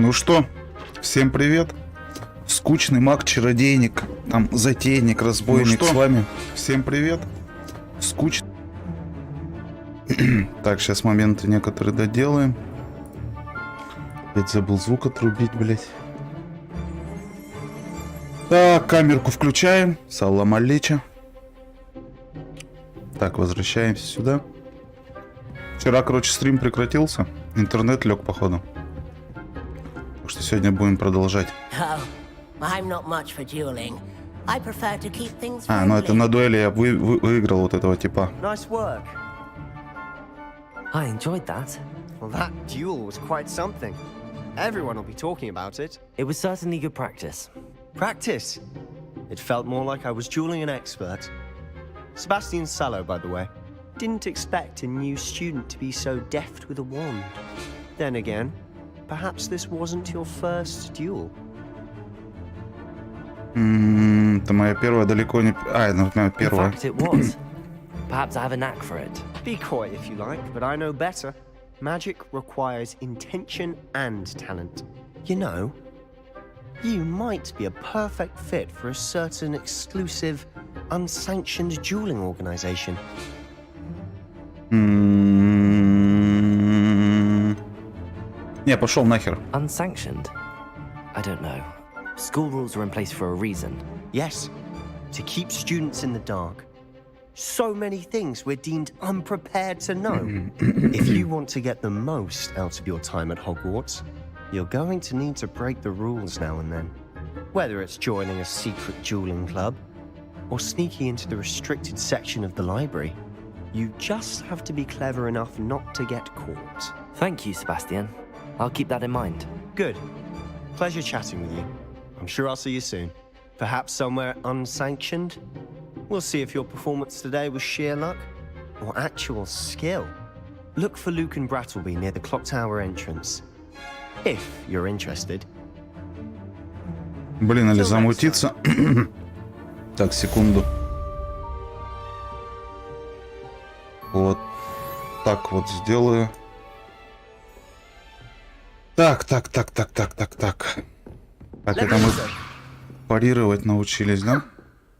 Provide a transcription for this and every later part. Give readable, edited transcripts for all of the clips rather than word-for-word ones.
Ну что, всем привет. Скучный маг-чародейник, там затейник, разбойник с вами. Всем привет. Скучный. Так, сейчас моменты некоторые доделаем. Опять забыл звук отрубить, блять. Так, камерку включаем. Салам алейча. Так, возвращаемся сюда. Вчера, короче, стрим прекратился. Интернет лег, походу. Так что сегодня будем продолжать. А, ну это на дуэли я выиграл вот этого типа. I enjoyed that. Well, that duel was quite something. Everyone will be talking about it. It was certainly good practice. Practice? It felt more like I was dueling an expert. Sebastian Sallow, by the way. Didn't expect a new student to be so deft with a wand. Then again, perhaps this wasn't your first duel. Это моя первая далеко не... А, это моя первая. In fact, it was. Perhaps I have a knack for it. Be coy if you like, but I know better. Magic requires intention and talent. You know, you might be a perfect fit for a certain exclusive, unsanctioned dueling organization. Не, пошел нахер. Unsanctioned? I don't know. School rules are in place for a reason. Yes, to keep students in the dark. So many things we're deemed unprepared to know. If you want to get the most out of your time at Hogwarts, you're going to need to break the rules now and then. Whether it's joining a secret dueling club, or sneaking into the restricted section of the library, you just have to be clever enough not to get caught. Thank you, Sebastian. I'll keep that in mind. Good. Pleasure chatting with you. I'm sure I'll see you soon. Perhaps somewhere unsanctioned? We'll see if your performance today was sheer luck or actual skill. Look for Luke and Brattleby near the clock tower entrance. If you're interested. Блин, или замутиться. Так, секунду. Вот так вот сделаю. Так. Так, это мы парировать научились, да?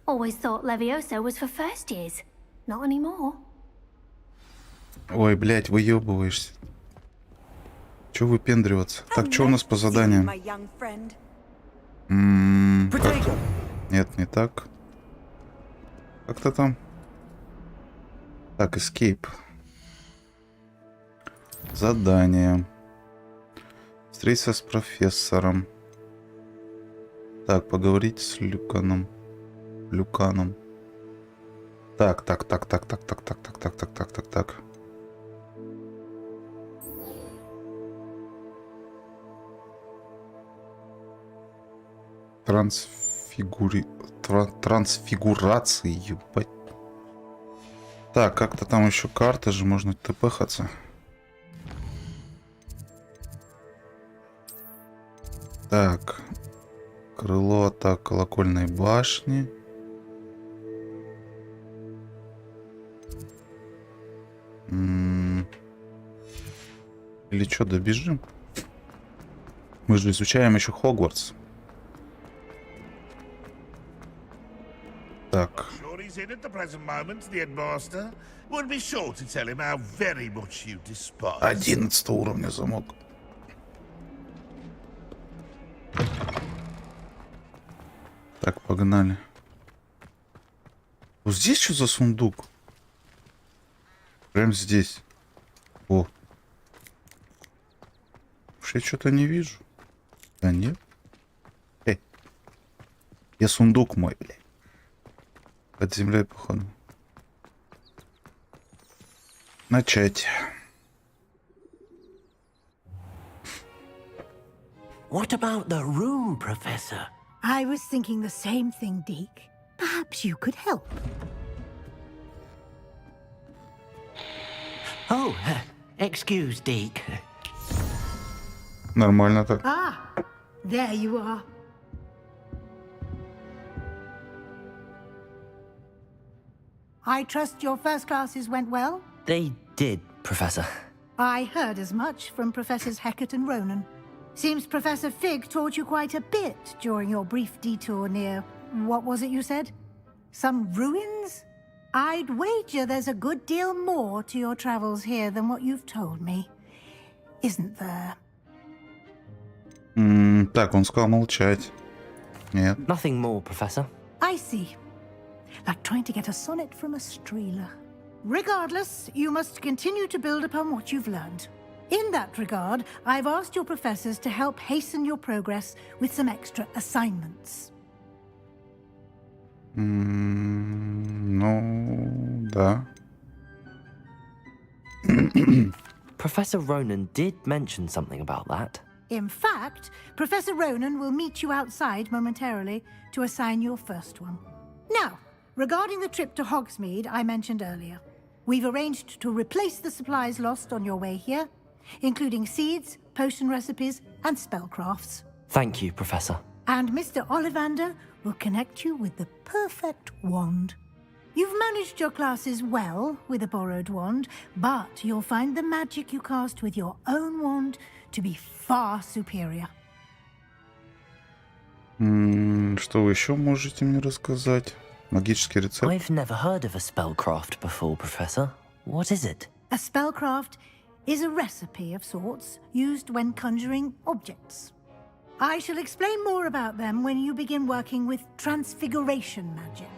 Always thought Levioso was for first years. Not anymore. Ой, блядь, выебываешься. Чё выпендриваться? Так, что у нас по заданиям? Как-то... Нет, не так. Как-то там. Так, escape. Задание. Встретиться с профессором. Так, поговорить с Люканом. Так. Трансфигурации, ебать. Так, как-то там еще карта же, можно тпхаться. Так. Крыло атак колокольной башни. Или что, добежим? Мы же изучаем еще Хогвартс. Так. 11 уровня замок. Так, погнали. Вот здесь что за сундук? Прям здесь. О. Уж я что-то не вижу. Да нет. Эй. Я сундук мой, блядь. Под землей, походу. Начать. What about the room, Professor? I was thinking the same thing, Deke. Perhaps you could help. Oh, excuse, Deke. Нормально так. Ah, there you are. I trust your first classes went well? They did, Professor. I heard as much from Professors Hecat and Ronan. Seems Professor Fig taught you quite a bit during your brief detour near, what was it you said? Some ruins? I'd wager there's a good deal more to your travels here than what you've told me. Isn't there? Так, он сказал молчать. Нет. Nothing more, Professor. I see. Like trying to get a sonnet from a streeler. Regardless, you must continue to build upon what you've learned. In that regard, I've asked your professors to help hasten your progress with some extra assignments. Ну, да. Professor Ronan did mention something about that. In fact, Professor Ronan will meet you outside momentarily to assign your first one. Now, regarding the trip to Hogsmeade I mentioned earlier, we've arranged to replace the supplies lost on your way here, including seeds, potion recipes, and spellcrafts. Thank you, Professor. And Mr. Ollivander will connect you with the perfect wand. You've managed your classes well with a borrowed wand, but you'll find the magic you cast with your own wand to be far superior. Что вы еще можете мне рассказать? Магический рецепт? I've never heard of a spellcraft before, Professor. What is it? A spellcraft is a recipe of sorts used when conjuring objects. I shall explain more about them when you begin working with transfiguration magic.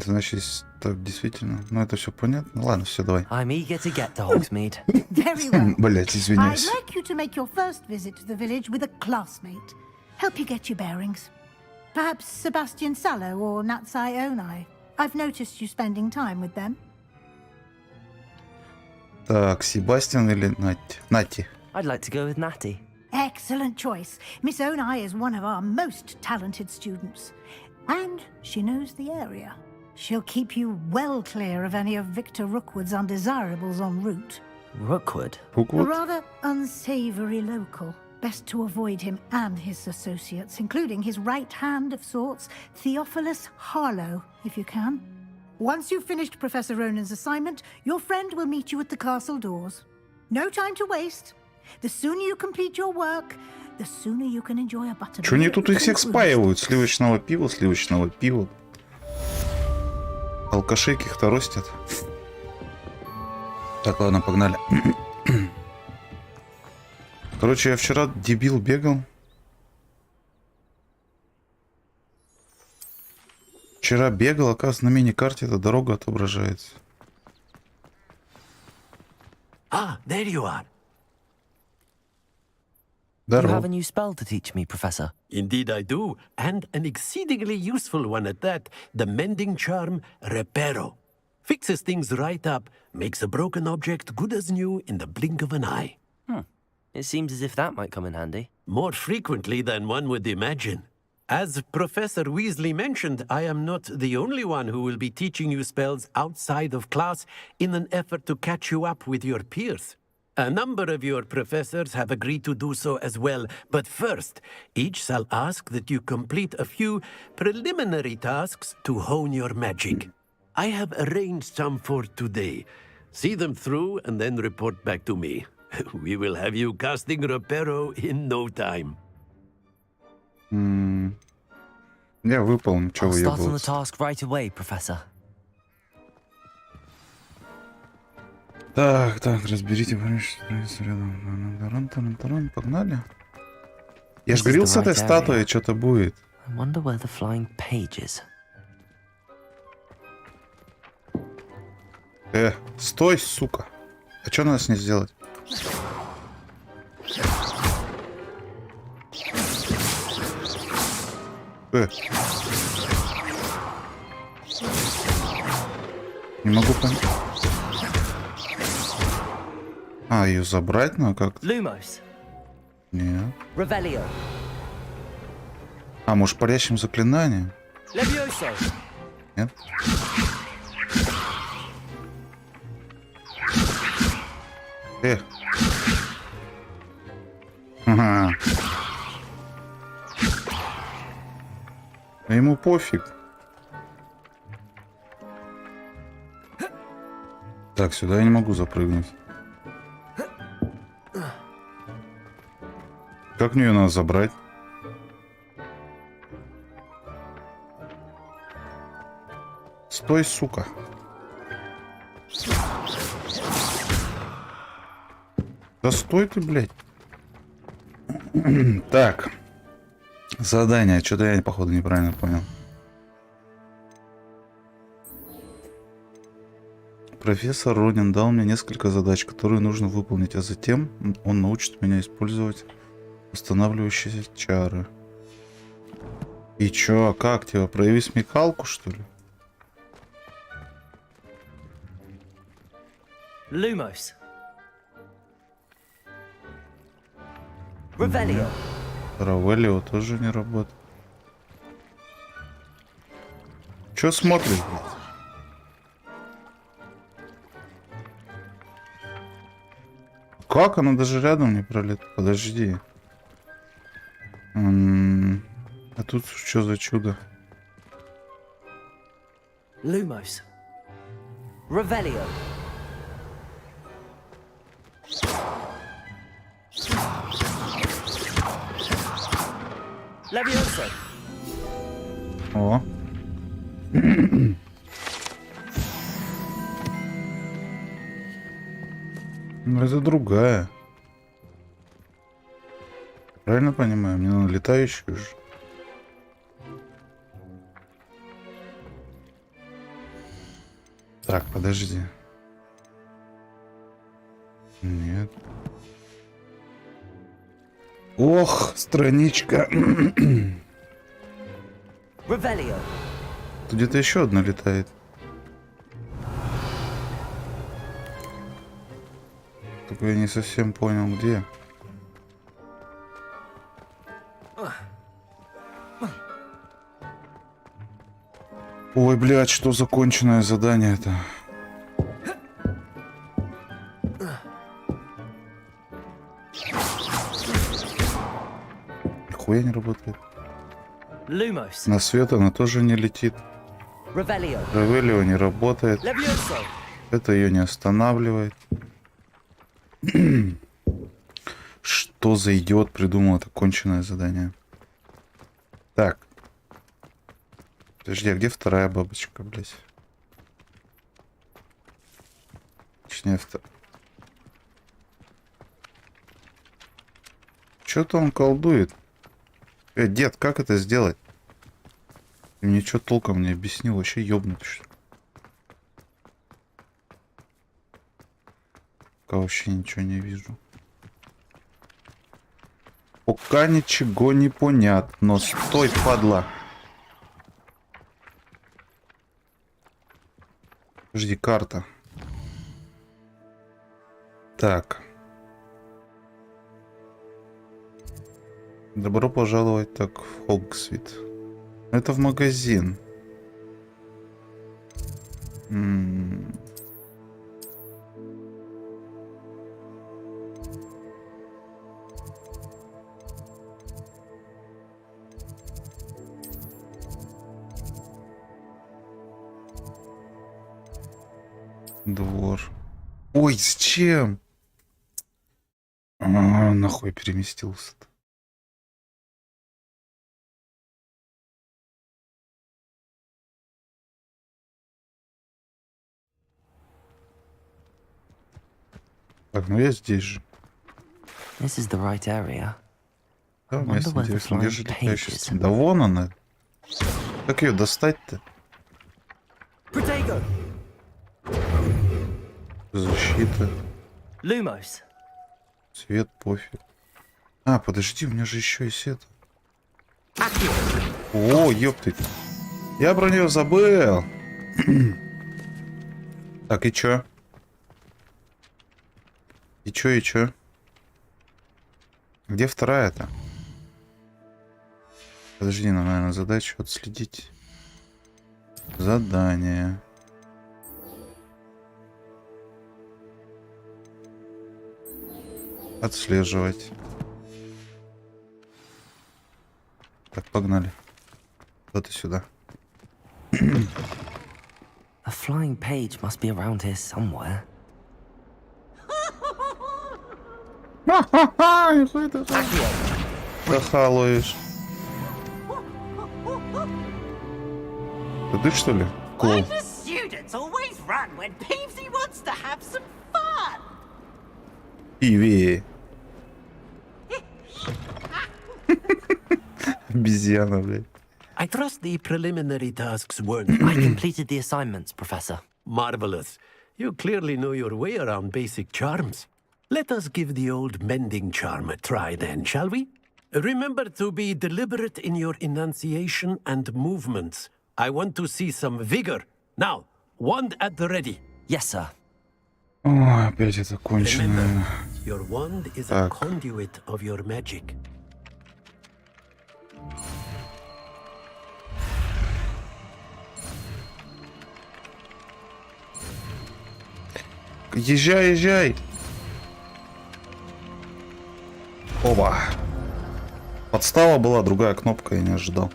Значит, так, действительно. Ну, это все понятно. Ладно, все, давай. I'm eager to get to Hogsmeade. Very well. Блять, I'd извиняюсь. like you to make your first visit to the village with a classmate. Help you get your bearings. Perhaps Sebastian Sallow or Natsai Onai. I've noticed you spending time with them. Так, Себастьян или Нати? I'd like to go with Natty. Excellent choice. Miss Onai is one of our most talented students. And she knows the area. She'll keep you well clear of any of Victor Rookwood's undesirables en route. Rookwood? A Хогвартс? rather unsavory local. Best to avoid him and his associates, including his right hand of sorts, Theophilus Harlow, if you can. Once you've finished Professor Ronan's assignment, your friend will meet you at the castle doors. No time to waste. The sooner you complete your work, the sooner you can enjoy a buttermilk. Че они тут их всех спаивают? Сливочного пива. Алкашей каких-то ростят. Так, ладно, погнали. Короче, я вчера дебил бегал. Оказывается, на мини-карте эта дорога отображается. Ah, there you are. You have Здорово. a new spell to teach me, Professor. Indeed I do, and an exceedingly useful one at that, the mending charm Reparo. Fixes things right up, makes a broken object good as new in the blink of an eye. It seems as if that might come in handy. More frequently than one would imagine. As Professor Weasley mentioned, I am not the only one who will be teaching you spells outside of class in an effort to catch you up with your peers. A number of your professors have agreed to do so as well, but first, each shall ask that you complete a few preliminary tasks to hone your magic. I have arranged some for today. See them through and then report back to me. We will have you casting Reparo in no time. Я выполню, что I'll вы start on the ебутся. task right away, Professor. Так, разберите. Погнали. Я ж This is говорил, the с этой right статуей area. что-то будет. I wonder where the flying page is. Стой, сука. А что надо с ней сделать? Не могу понять. А, ее забрать надо как-то? Lumos. Нет. Revelio. А, может, парящим заклинанием? Levioso. Нет? Ага. А ему пофиг. Так, сюда я не могу запрыгнуть. Как мне ее надо забрать? Стой, сука. Да стой ты, блядь. Так. Задание. Что-то я, походу, неправильно понял. Профессор Ронин дал мне несколько задач, которые нужно выполнить, а затем он научит меня использовать восстанавливающие чары. И чё, а как тебя? Прояви смекалку, что ли? Lumos. Revelio. Равелио тоже не работает. Чё смотришь, блядь? Как она даже рядом не пролет? Подожди. А тут что за чудо? Lumos. Revelio. Levioso. О. Ну, это другая. Правильно понимаю? Мне надо летающую же. Так, подожди. Нет. Ох, страничка. Revelio. Тут где-то еще одна летает. Только я не совсем понял, где. Ой, блядь, что законченное задание-то? Нихуя не работает. Lumos. На свет она тоже не летит. Revelio. Равелио не работает. Levioso. Это ее не останавливает. Что за идиот придумал это конченое задание? Так. Подожди, а где вторая бабочка, блядь? Точнее, Что-то он колдует. Дед, как это сделать? Ты мне что толком не объяснил, вообще ёбнут, что ли? Пока вообще ничего не вижу. Пока ничего не понятно. Стой, падла. Подожди, карта. Так. Добро пожаловать так в Хогвартс. Это в магазин. Двор. Ой, зачем? Нахуй переместился-то. Так, ну я здесь же. This is the right area. Да, Wonder место where the интересно. Где же flying летающая pages. стена? Да вон она. Как ее достать-то? Protego. Защита. Lumos. Цвет, пофиг. А, подожди, у меня же еще есть это. О, ёпты. Я про нее забыл. Так, и чё? И чё? Где вторая-то? Подожди, нам, наверное, задачу отследить. Задание. Отслеживать. Так, погнали. Вот и сюда. A flying page must be around here somewhere. Ха-ха-ха! Ха-ха, ловишь. Это ты, что ли? Клоун. Иви. Обезьяна, блядь. I trust the preliminary tasks weren't I completed the assignments, Professor. marvelous. You clearly know your way around basic charms. Let us give the old mending charm a try then, shall we? Remember to be deliberate in your enunciation and movements. I want to see some vigor. Now, wand at the ready. Yes, sir. Ой, опять это конченое. Remember, your wand is a Так. conduit of your magic. Езжай, езжай. Оба. Подстава была, другая кнопка, я не ожидал.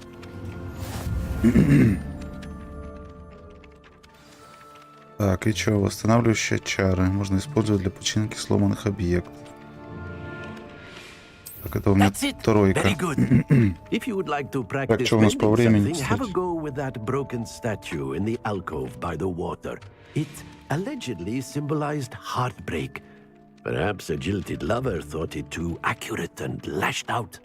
Так, и что? Восстанавливающие чары. Можно использовать для починки сломанных объектов. Так, это у меня That's it. тройка. Very good. If you would like to practice что у нас по mending времени, something, have a кстати? go with that broken statue in the alcove by the water. It allegedly symbolized heartbreak. Perhaps a jilted lover thought it too accurate and lashed out.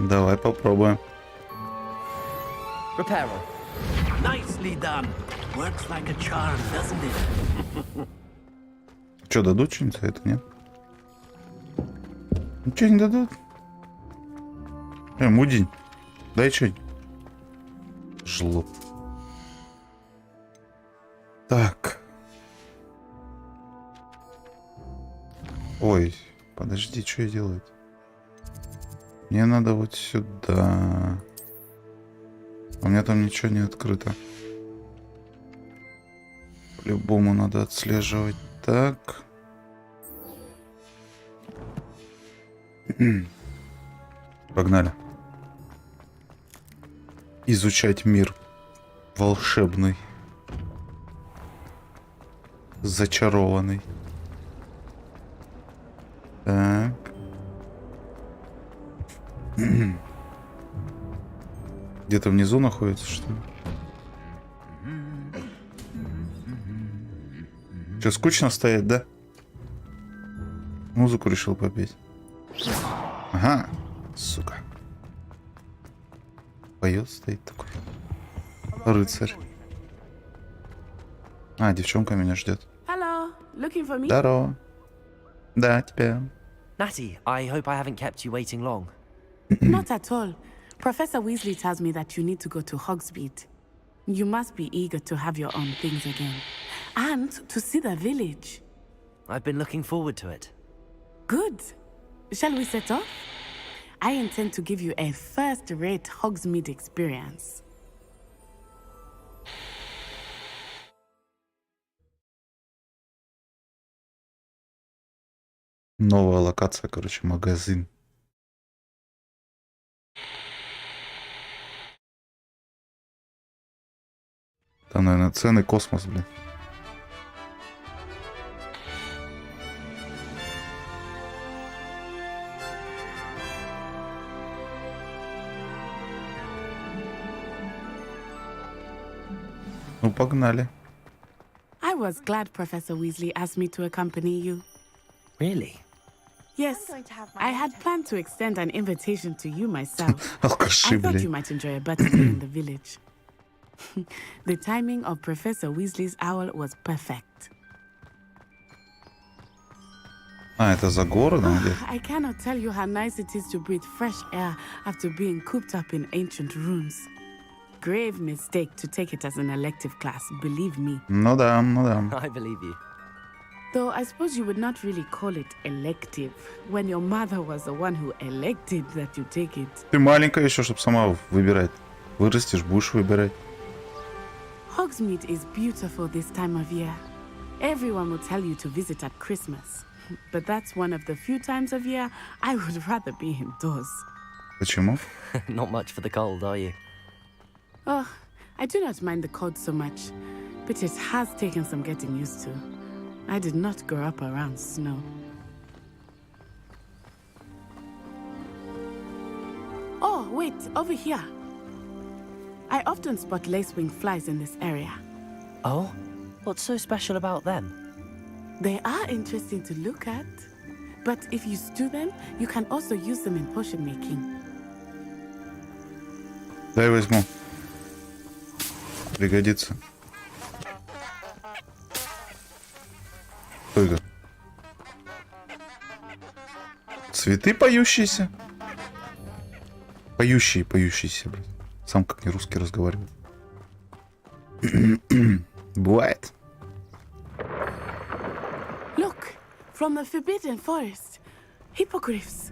Давай попробуем. Repairer. Nicely done. Works like a charm, doesn't it? Что, дадут что-нибудь за это, нет? Ничего не дадут? Мудень, дай что-нибудь. Жлоб. Так. Ой, подожди, что я делаю? Мне надо вот сюда. У меня там ничего не открыто. По-любому надо отслеживать. Так. Погнали. Изучать мир волшебный. Зачарованный. Так. Где-то внизу находится, что ли? Что, скучно стоять, да? Музыку решил попеть. Ага, сука. Поет, стоит такой. Рыцарь. А, девчонка меня ждет. Hello, looking for me? Здорово. Да, тебя. Natty, I hope I haven't kept you waiting long. Not at all. Professor Weasley tells me that you need to go to Hogsmeade. You must be eager to have your own things again. And to see the village. I've been looking forward to it. Good. Shall we set off? I intend to give you a first-rate Hogsmeade experience. Новая локация, короче, магазин. Там, наверное, цены космос, блин. Ну, погнали. I was glad Professor Weasley asked me to accompany you. Really? Yes, I had planned to extend an invitation to you myself. Алкаши, I thought you блин. might enjoy a better day in the village. The timing of Professor Weasley's owl was perfect. А, это за городом где? I cannot tell you how nice it is to breathe fresh air after being cooped up in ancient ruins. Grave mistake to take it as an elective class, believe me. Ну да, ну да. I believe you. Though I suppose you would not really call it elective when your mother was the one who elected that you take it. Ты маленькая еще, чтобы сама выбирать. Вырастешь, будешь выбирать. Hogsmeade is beautiful this time of year. Everyone will tell you to visit at Christmas. But that's one of the few times of year I would rather be indoors. Почему? Not much for the cold, are you? Oh, I do not mind the cold so much, but it has taken some getting used to. I did not grow up around snow. Oh, wait, over here. I often spot lacewing flies in this area. Oh? What's so special about them? They are interesting to look at. But if you stew them, you can also use them in potion making. Дай возьму. Пригодится. Что это? Цветы поющиеся? Поющиеся, блин. Сам как не русский разговаривает. Бывает. Look, from the forbidden forest. Hippogriffs.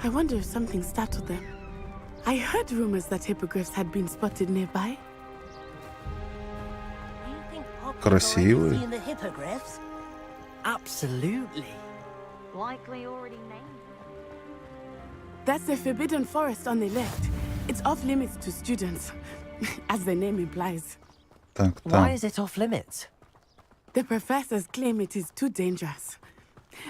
I wonder if something startled them. I heard rumors that hippogriffs had been spotted nearby. Красивые. The hippogriffs? Absolutely. Likely already named. That's the forbidden forest on the left. It's off limits to students, as the name implies. Так, Why там. is it off limits? The professors claim it is too dangerous.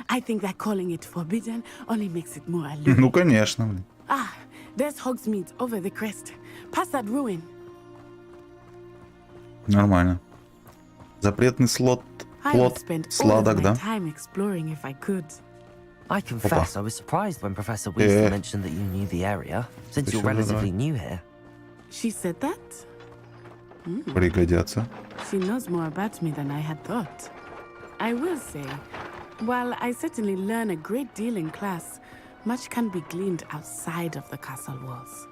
I think that calling it forbidden only makes it more alluring. Ну, конечно, блин. Ah, there's Hogsmeade over the crest. Past that ruin. Нормально. Запретный I would плод spend all of сладок, my да? time exploring if I could. I confess I was surprised when Professor Weasley mentioned that you knew the area, since you're relatively new here. She said that? Пригодятся. She knows more about me than I had thought. I will say, while I certainly learn a great deal in class, much can be gleaned outside of the castle walls.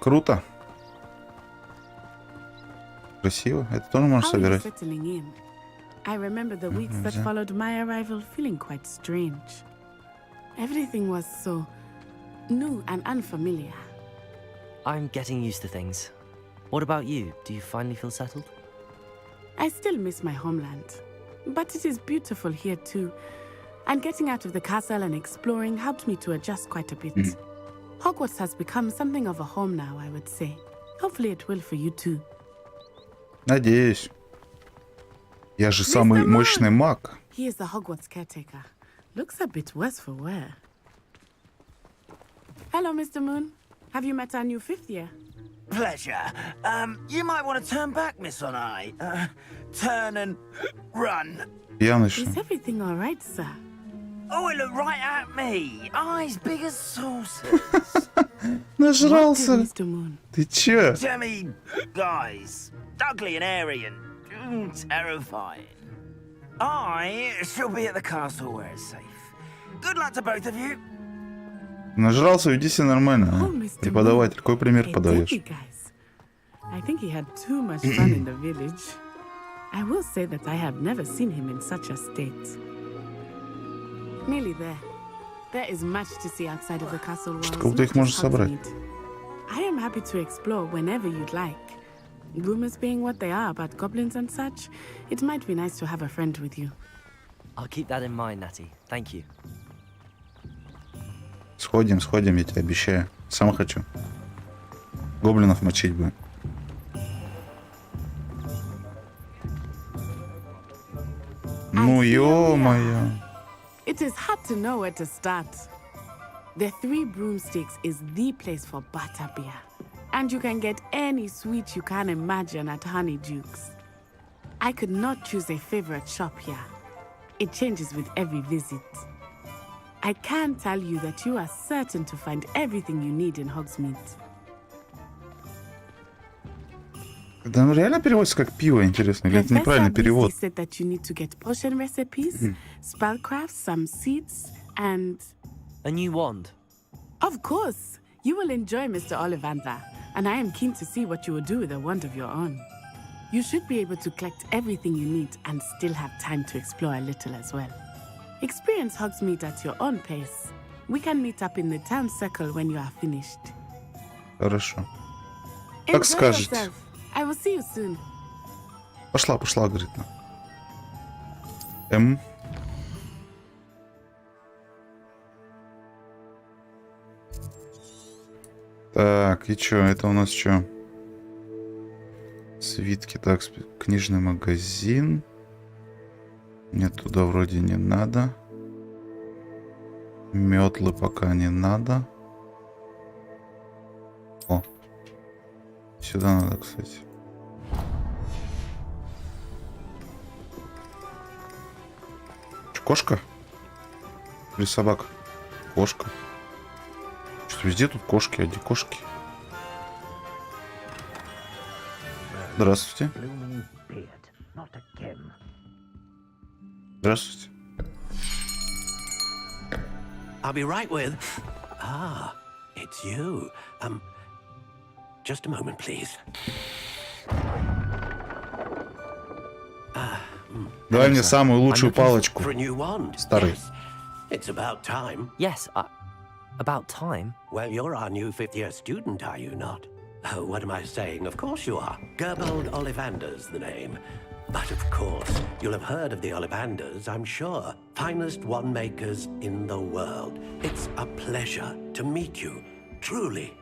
Круто. Красиво. Это тоже можешь How are you собирать. settling in? I remember the weeks that followed my arrival feeling quite strange. Everything was so new and unfamiliar. I'm getting used to things. What about you? Do you finally feel settled? I still miss my homeland, but it is beautiful here too. And getting out of the castle and exploring helped me to adjust quite a bit. Hogwarts has become something of a home now, I would say. Hopefully it will for you too. Надеюсь. Я же самый мощный маг. He is the Hogwarts caretaker. Looks a bit worse for wear. Hello, Mr. Moon. Have you met our new fifth year? Pleasure. You might want to turn back, Miss Onai. Turn and run. Пьяный. Is everything all right, sir? Oh, it looked right at me. Eyes big as saucers. Нажрался. What did Mr. Moon? Ты чё? Demi guys. Ugly and airy and terrifying. I shall be at the castle where it's safe. Good luck to both of you. Нажрался, веди себя нормально. Oh, А? Mr. Преподаватель, какой пример Hey, подаешь? Debbie, guys. I think he had too much fun in the village. I will say that I have never seen him in such a state. Nearly there. There is much to see outside of the castle walls. Кого-то их not можно just собрать. Hogsmeade. I am happy to explore whenever you'd like. Rumors being what they are about goblins and such, it might be nice to have a friend with you. I'll keep that in mind, Natty. Thank you. Сходим, я тебе обещаю. Сам хочу. Гоблинов мочить бы. Ну ё-моё. It is hard to know where to start. The Three Broomsticks is the place for butterbeer. And you can get any sweet you can imagine at Honeydukes. I could not choose a favorite shop here. It changes with every visit. I can tell you that you are certain to find everything you need in Hogsmeade. Да, ну реально переводится как пиво, интересно. Или это неправильный перевод? Weasley said that you need to get potion recipes, spellcrafts, some seeds, and... A new wand. Of course! You will enjoy Mr. Ollivander, and I am keen to see what you will do with a wand of your own. You should be able to collect everything you need and still have time to explore a little as well. Experience Hogsmeade at your own pace. We can meet up in the town circle when you are finished. Хорошо. Enjoy скажете. yourself. I will see you soon. Пошла, говорит. М. Так, и чё? Это у нас чё? Свитки. Так, книжный магазин. Нет, туда вроде не надо. Метлы пока не надо. О. Сюда надо, кстати. Че, кошка? Или собака? Кошка. Что везде тут кошки, а где кошки? Здравствуйте. Здравствуйте. I'll be right with. Ah, it's you. Just a moment, please. Дай мне самую лучшую палочку. For a new wand. Старый. Yes. It's about time. Yes, about time. Well, you're our new fifth-year student, are you not? Oh, what am I saying? Of course you are. Gerbold Ollivander's the name. But of course, you'll have heard of the Ollivanders, I'm sure. Finest wand makers in the world. It's a pleasure to meet you, truly.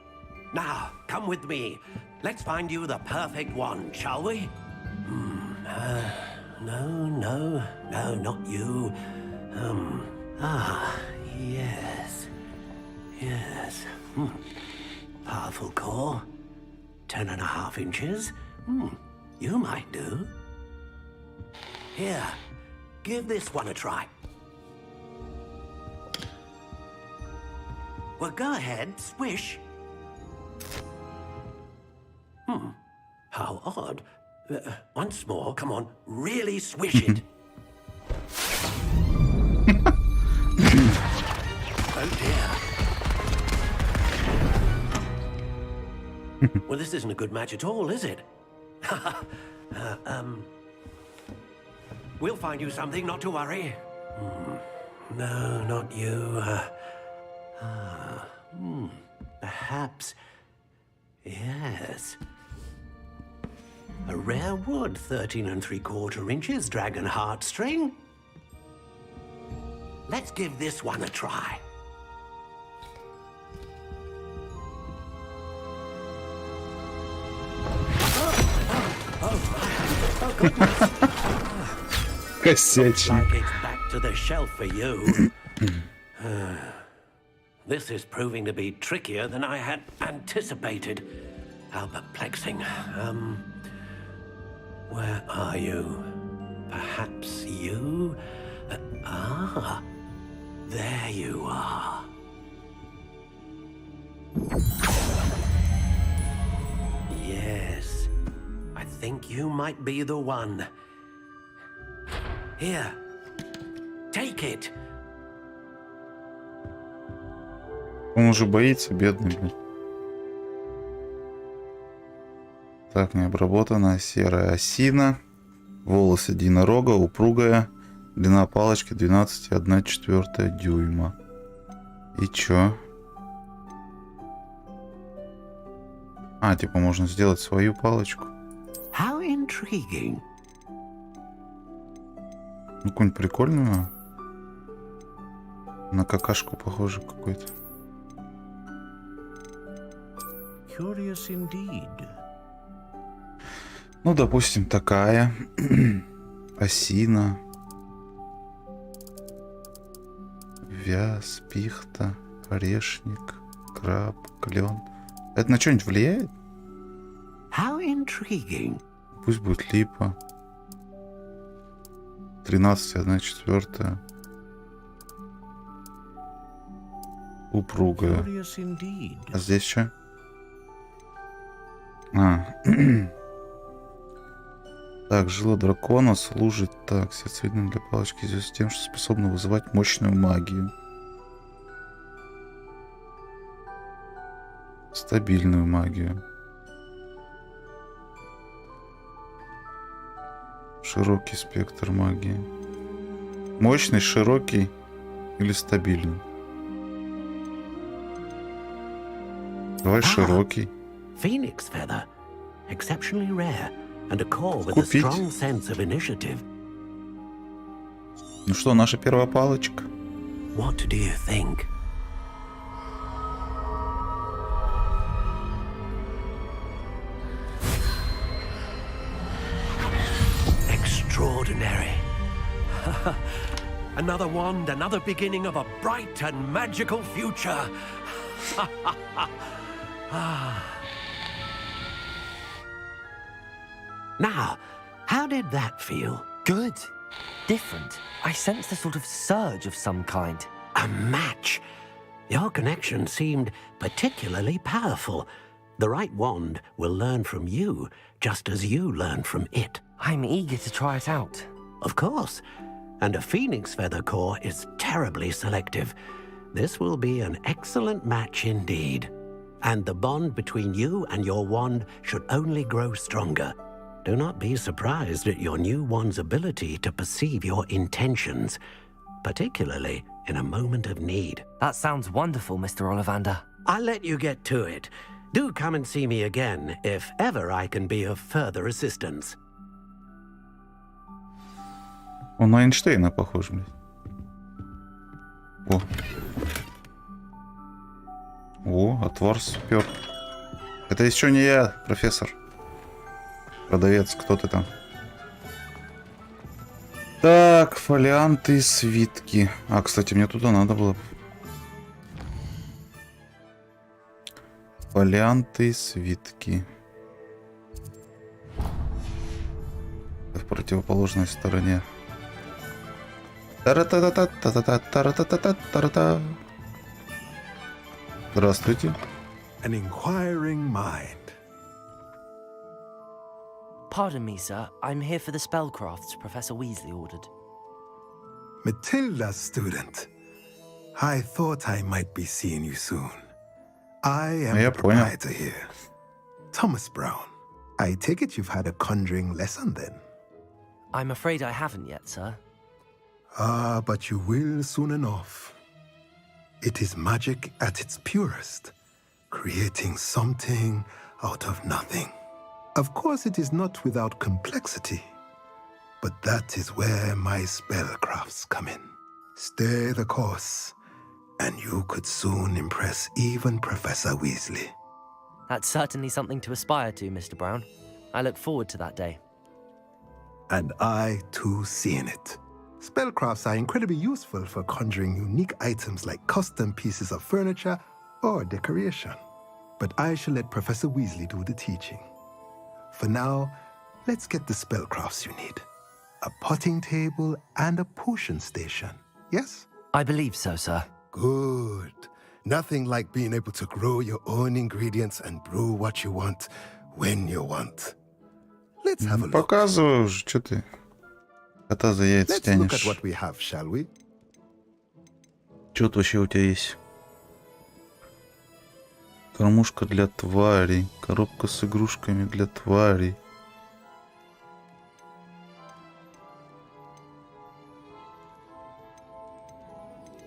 Now, come with me. Let's find you the perfect wand, shall we? No, not you. Yes. Powerful core. 10.5 inches. You might do. Here, give this one a try. Well, go ahead, swish. How odd. Once more, come on, really swish it. Oh dear. Well, this isn't a good match at all, is it? We'll find you something, not to worry. No, not you. Perhaps. Yes. A rare wood, 13 3/4 inches, dragon heartstring. Let's give this one a try. Oh goodness. Косячный. Like it's back to the shelf for you. This is proving to be trickier than I had anticipated. How perplexing. Where are you? Perhaps you? There you are. Yes, I think you might be the one. Here, take it. Он уже боится, бедный, блин. Так, необработанная серая осина. Волос единорога, упругая. Длина палочки 12,1/4 дюйма. И чё? Типа можно сделать свою палочку. How intriguing. Ну, какую-нибудь прикольную. На какашку похоже какой-то. Curious indeed. Ну, допустим, такая. Осина. Вяз, пихта, орешник, краб, клен. Это на что-нибудь влияет? How intriguing. Пусть будет липа. 13,1/4. Упругая. Curious indeed. А здесь что? Так, жила дракона служит так. Сердцевидным для палочки известен тем, что способна вызывать мощную магию. Стабильную магию. Широкий спектр магии. Мощный, широкий или стабильный? Давай широкий. Phoenix feather. Exceptionally rare. And a core with a strong sense of initiative. Ну что, наша первая палочка? What do you think? Extraordinary. Another wand, another beginning of a bright and magical future. Now, how did that feel? Good. Different. I sensed a sort of surge of some kind. A match. Your connection seemed particularly powerful. The right wand will learn from you, just as you learn from it. I'm eager to try it out. Of course. And a phoenix feather core is terribly selective. This will be an excellent match indeed. And the bond between you and your wand should only grow stronger. Do not be surprised at your new wand's ability to perceive your intentions, particularly in a moment of need. That sounds wonderful, Mr. Ollivander. I'll let you get to it. Do come and see me again if ever I can be of further assistance. Он на Эйнштейна похож, блядь. О, отвар спер. Это еще не я, профессор. Продавец, кто ты там? Так, фолианты и свитки. А, кстати, мне туда надо было. Фолианты и свитки. В противоположной стороне. Тара-та-та-та-та-та-та-та-та-та-та-та. Здравствуйте. An inquiring mind. Pardon me, sir. I'm here for the spellcrafts Professor Weasley ordered. Matilda, student. I thought I might be seeing you soon. I am the proprietor here. Thomas Brown. I take it you've had a conjuring lesson then? I'm afraid I haven't yet, sir. Ah, but you will soon enough. It is magic at its purest, creating something out of nothing. Of course, it is not without complexity, but that is where my spellcrafts come in. Stay the course, and you could soon impress even Professor Weasley. That's certainly something to aspire to, Mr. Brown. I look forward to that day. And I, too, seeing it. Spellcrafts are incredibly useful for conjuring unique items like custom pieces of furniture or decoration. But I shall let Professor Weasley do the teaching. For now, let's get the spellcrafts you need. A potting table and a potion station, yes? I believe so, sir. Good. Nothing like being able to grow your own ingredients and brew what you want when you want. Let's have a look. Показывай уже, что ты кота за яйца Let's look at тянешь. what we have, shall we? Что тут вообще у тебя есть? Кормушка для тварей. Коробка с игрушками для тварей.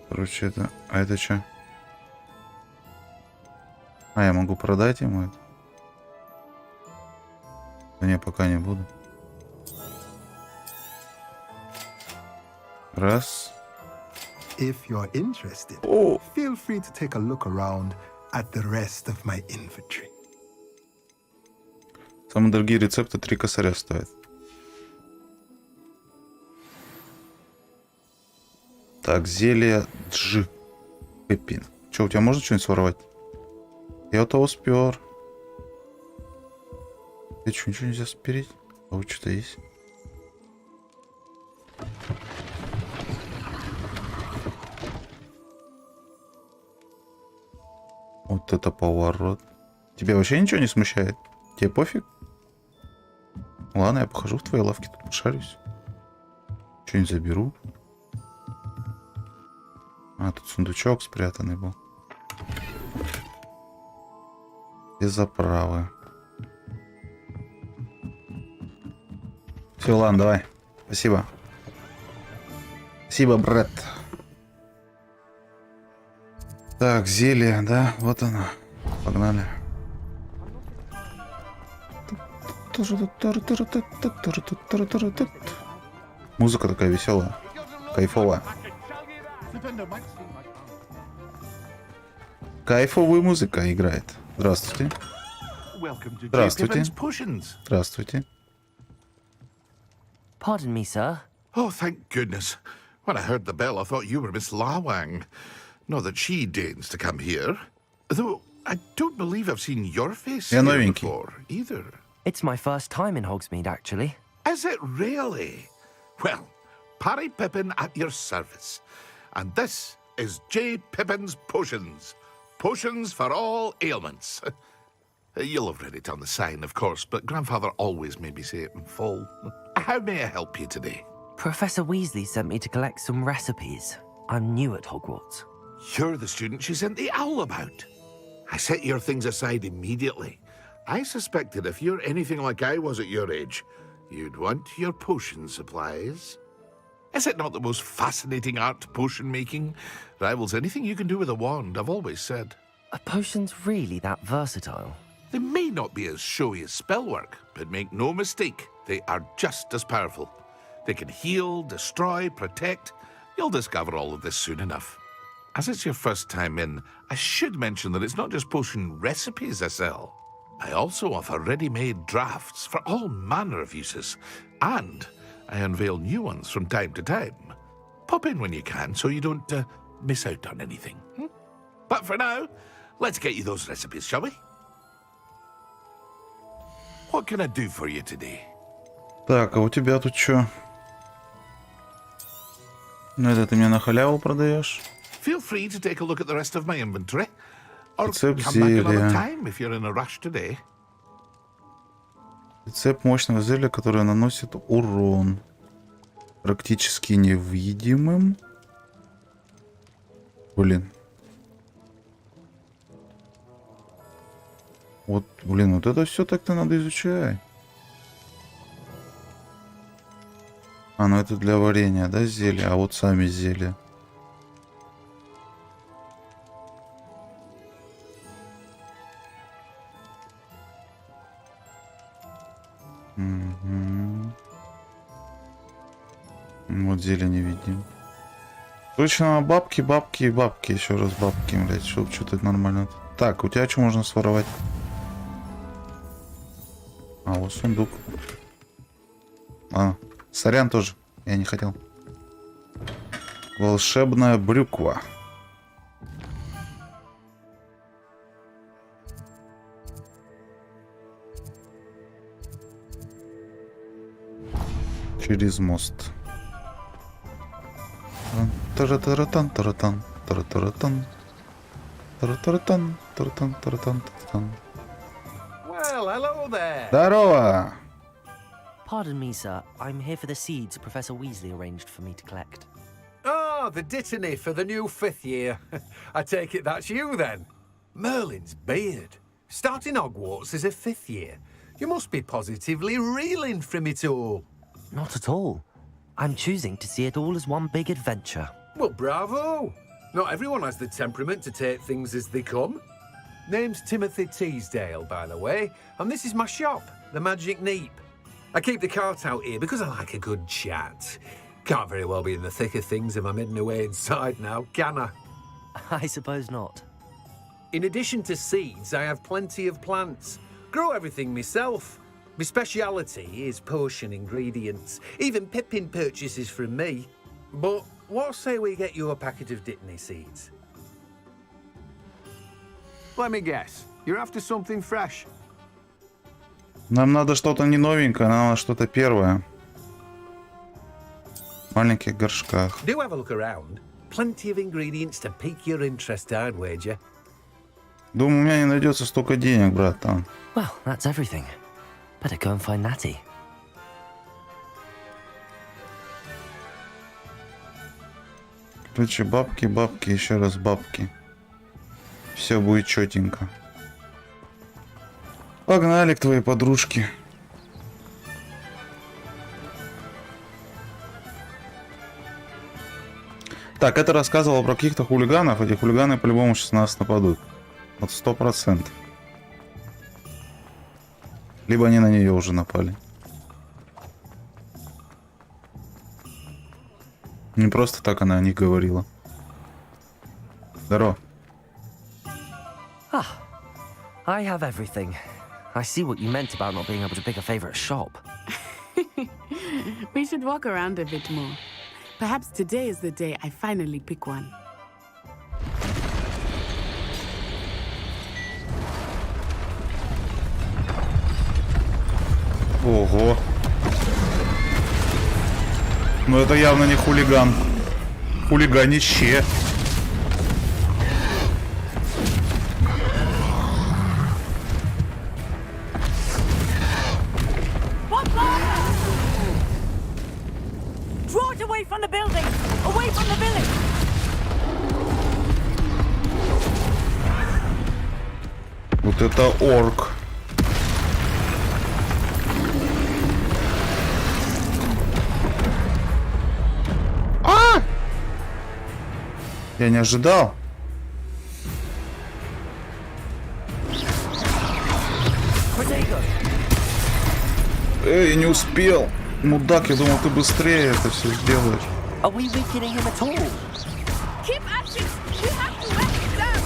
Короче, это... А это что? А, я могу продать ему это? Да не, пока не буду. Раз. If you're interested, feel free to take a look around at the rest of my inventory. Самые дорогие рецепты 3 косаря стоят. Так, зелье Дж. Пепин. Че, у тебя можно что-нибудь своровать? Я у того спер. Ты что, ничего нельзя спереть? А вот что-то есть. Вот это поворот. Тебя вообще ничего не смущает? Тебе пофиг? Ладно, я похожу в твоей лавке, тут пошарюсь. Что-нибудь заберу. А, тут сундучок спрятанный был. Без заправы. Все, ладно, давай. Спасибо. Спасибо, брат. Так, зелье, да? Вот оно. Погнали. Музыка такая веселая. Кайфовая. Кайфовая музыка играет. Здравствуйте. Здравствуйте. Здравствуйте. Pardon me, sir. Oh, thank goodness. When I heard the bell, I thought you were Miss Lawang. Not that she deigns to come here. Though I don't believe I've seen your face here before, either. It's my first time in Hogsmeade, actually. Is it really? Well, Parry Pippin at your service. And this is J. Pippin's Potions. Potions for all ailments. You'll have read it on the sign, of course, but Grandfather always made me say it in full. How may I help you today? Professor Weasley sent me to collect some recipes. I'm new at Hogwarts. You're the student she sent the owl about. I set your things aside immediately. I suspected if you're anything like I was at your age, you'd want your potion supplies. Is it not the most fascinating art, potion making? Rivals anything you can do with a wand, I've always said. Are potions really that versatile? They may not be as showy as spellwork, but make no mistake, they are just as powerful. They can heal, destroy, protect. You'll discover all of this soon enough. As it's your first time in, I should mention that it's not just potion recipes I sell. I also offer ready-made drafts for all manner of uses, and I unveil new ones from time to time. Pop in when you can so you don't miss out on anything. But for now, let's get you those recipes, shall we? What can I do for you today? Так, а у тебя тут что? Ну это ты мне на халяву продаешь? Feel free to take a look at the rest of my inventory. Or Рецепт come back another зелья. time if you're in a rush today. Рецепт мощного зелья, которое наносит урон. Практически невидимым. Блин. Вот, блин, вот это все так-то надо изучать. А, ну это для варенья, да, зелья? А вот сами зелья. Угу. Вот зелье не видим. Точно, бабки, бабки и бабки. Еще раз бабки, блядь, чтобы что-то нормально. Так, у тебя что можно своровать? А, вот сундук. А, сорян тоже. Я не хотел. Волшебная брюква. Через мост. Таратаратан, таратан, таратаратан. Таратаратан, таратан, таратан, таратан. Well, hello there. Здорово! Pardon me, sir. I'm here for the seeds Professor Weasley arranged for me to collect. Oh, the dittany for the new 5th year. I take it that's you then. Merlin's beard. Starting Hogwarts as a 5th year. You must be positively reeling from it all. Not at all. I'm choosing to see it all as one big adventure. Well, bravo. Not everyone has the temperament to take things as they come. Name's Timothy Teasdale, by the way, and this is my shop, the Magic Neep. I keep the cart out here because I like a good chat. Can't very well be in the thick of things if I'm hidden away inside now, can I? I suppose not. In addition to seeds, I have plenty of plants. Grow everything myself. My speciality is potion ingredients. Even Pippin purchases from me. But what say we get you a packet of Dittany seeds? Let me guess. You're after something fresh. Нам надо что-то не новенькое, нам надо что-то первое. В маленьких горшках. Do have a look around. Plenty of ingredients to pique your interest, I'd wager. Думаю, у меня не найдется столько денег, братан. Well, that's everything. Better go and find Natty. Короче, бабки, бабки, еще раз бабки. Все будет четенько. Погнали к твоей подружке. Так, это рассказывало про каких-то хулиганов. Эти хулиганы по-любому сейчас на нас нападут. Вот 100%. Либо они на нее уже напали. Не просто так она о них говорила. Здорово. Ah, I have everything. I see what you meant about not being able to pick a favorite shop. We should walk around a bit more. Perhaps today is the day I finally pick one. Ого. Но это явно не хулиган. Хулиганище. Draw it away from the building! Away from the village! Вот это орк. Я не ожидал. Эй, не успел. Мудак, я думал, ты быстрее это все сделаешь. Are we weakening him at all? Keep at it! We have to let it down!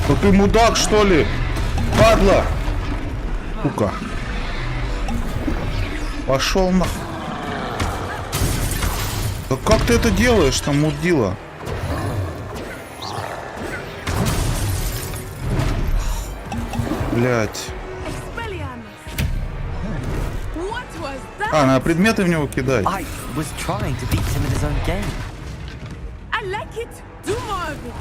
Да ты мудак, что ли? Падла! Сука. Пошел на... Да как ты это делаешь, там, мудила? Блять. А, надо предметы в него кидать. I was trying to beat him in his own game. I like it! Do more of it!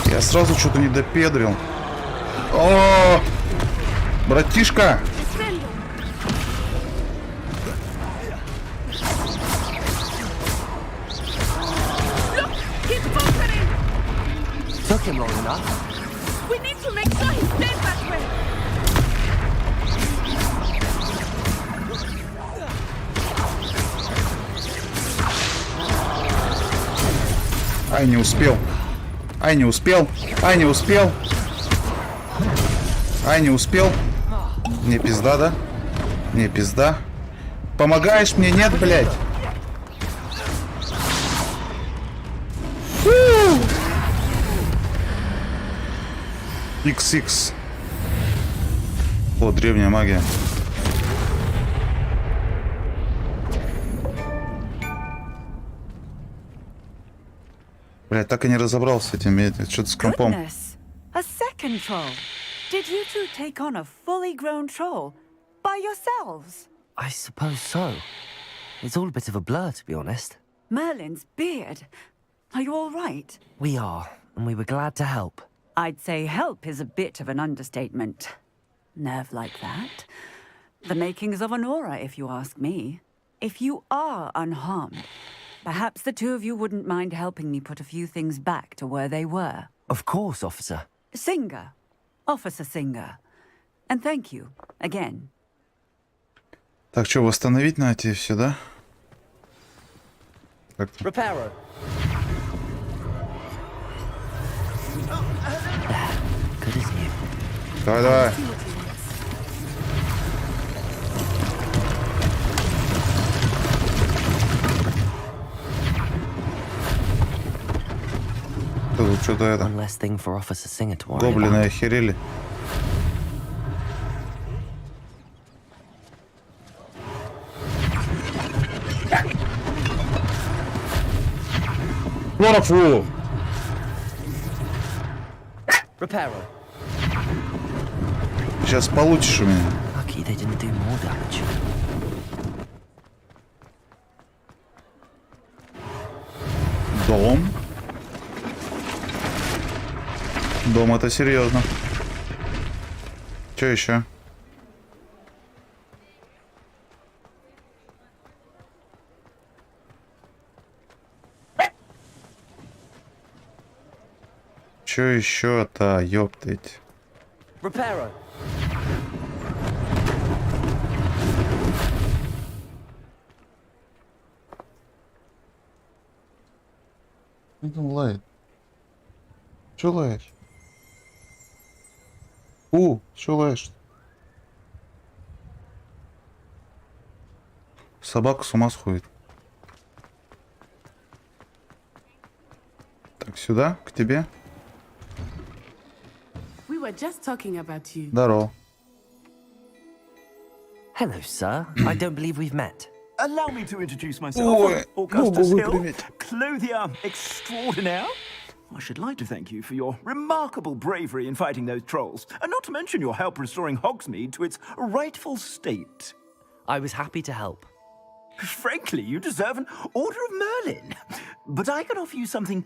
Я сразу что-то не допедрил. О, братишка! Took him long enough. We need to make sure he stays that way. Ай, не успел. Ай, не успел. Ай, не успел. Ай, не успел. Не пизда, да? Не пизда. Помогаешь мне? Нет, блядь. XX. О, древняя магия. Блядь, так и не разобрался с этим. Что-то с компом. Goodness, a second troll. Did you two take on a fully grown troll by yourselves? I suppose so. It's all a bit of a blur, to be honest. Merlin's beard. Are you all right? We are, and we were glad to help. I'd say help is a bit of an understatement. Nerve like that. The makings of an aura, if you ask me. If you are unharmed, perhaps the two of you wouldn't mind helping me put a few things back to where they were. Of course, officer. Singer. Officer Singer. And thank you, again. Так, что, восстановить найти все, да? Reparo. Good as new. Давай, давай. Тут что-то это. One less thing for Officer Singer to worry Гоблины about. охерели. Хлорофу! Reparo. Сейчас получишь у меня. Lucky they didn't do more damage. Дом. Дом, это серьезно. Что еще? Что еще-то, ёптыть? Reparo. Ну, лайк. Что лаешь? Что лаешь? Собака с ума сходит. Так, сюда, к тебе. We were just talking about you. Здорово. Hello, sir. I don't believe we've met. Allow me to introduce myself. Ой, Augustus ногу Hill, выпрямить. clothier extraordinaire. I should like to thank you for your remarkable bravery in fighting those trolls, and not to mention your help restoring Hogsmeade to its rightful state. I was happy to help. Frankly, you deserve an Order of Merlin. But I can offer you something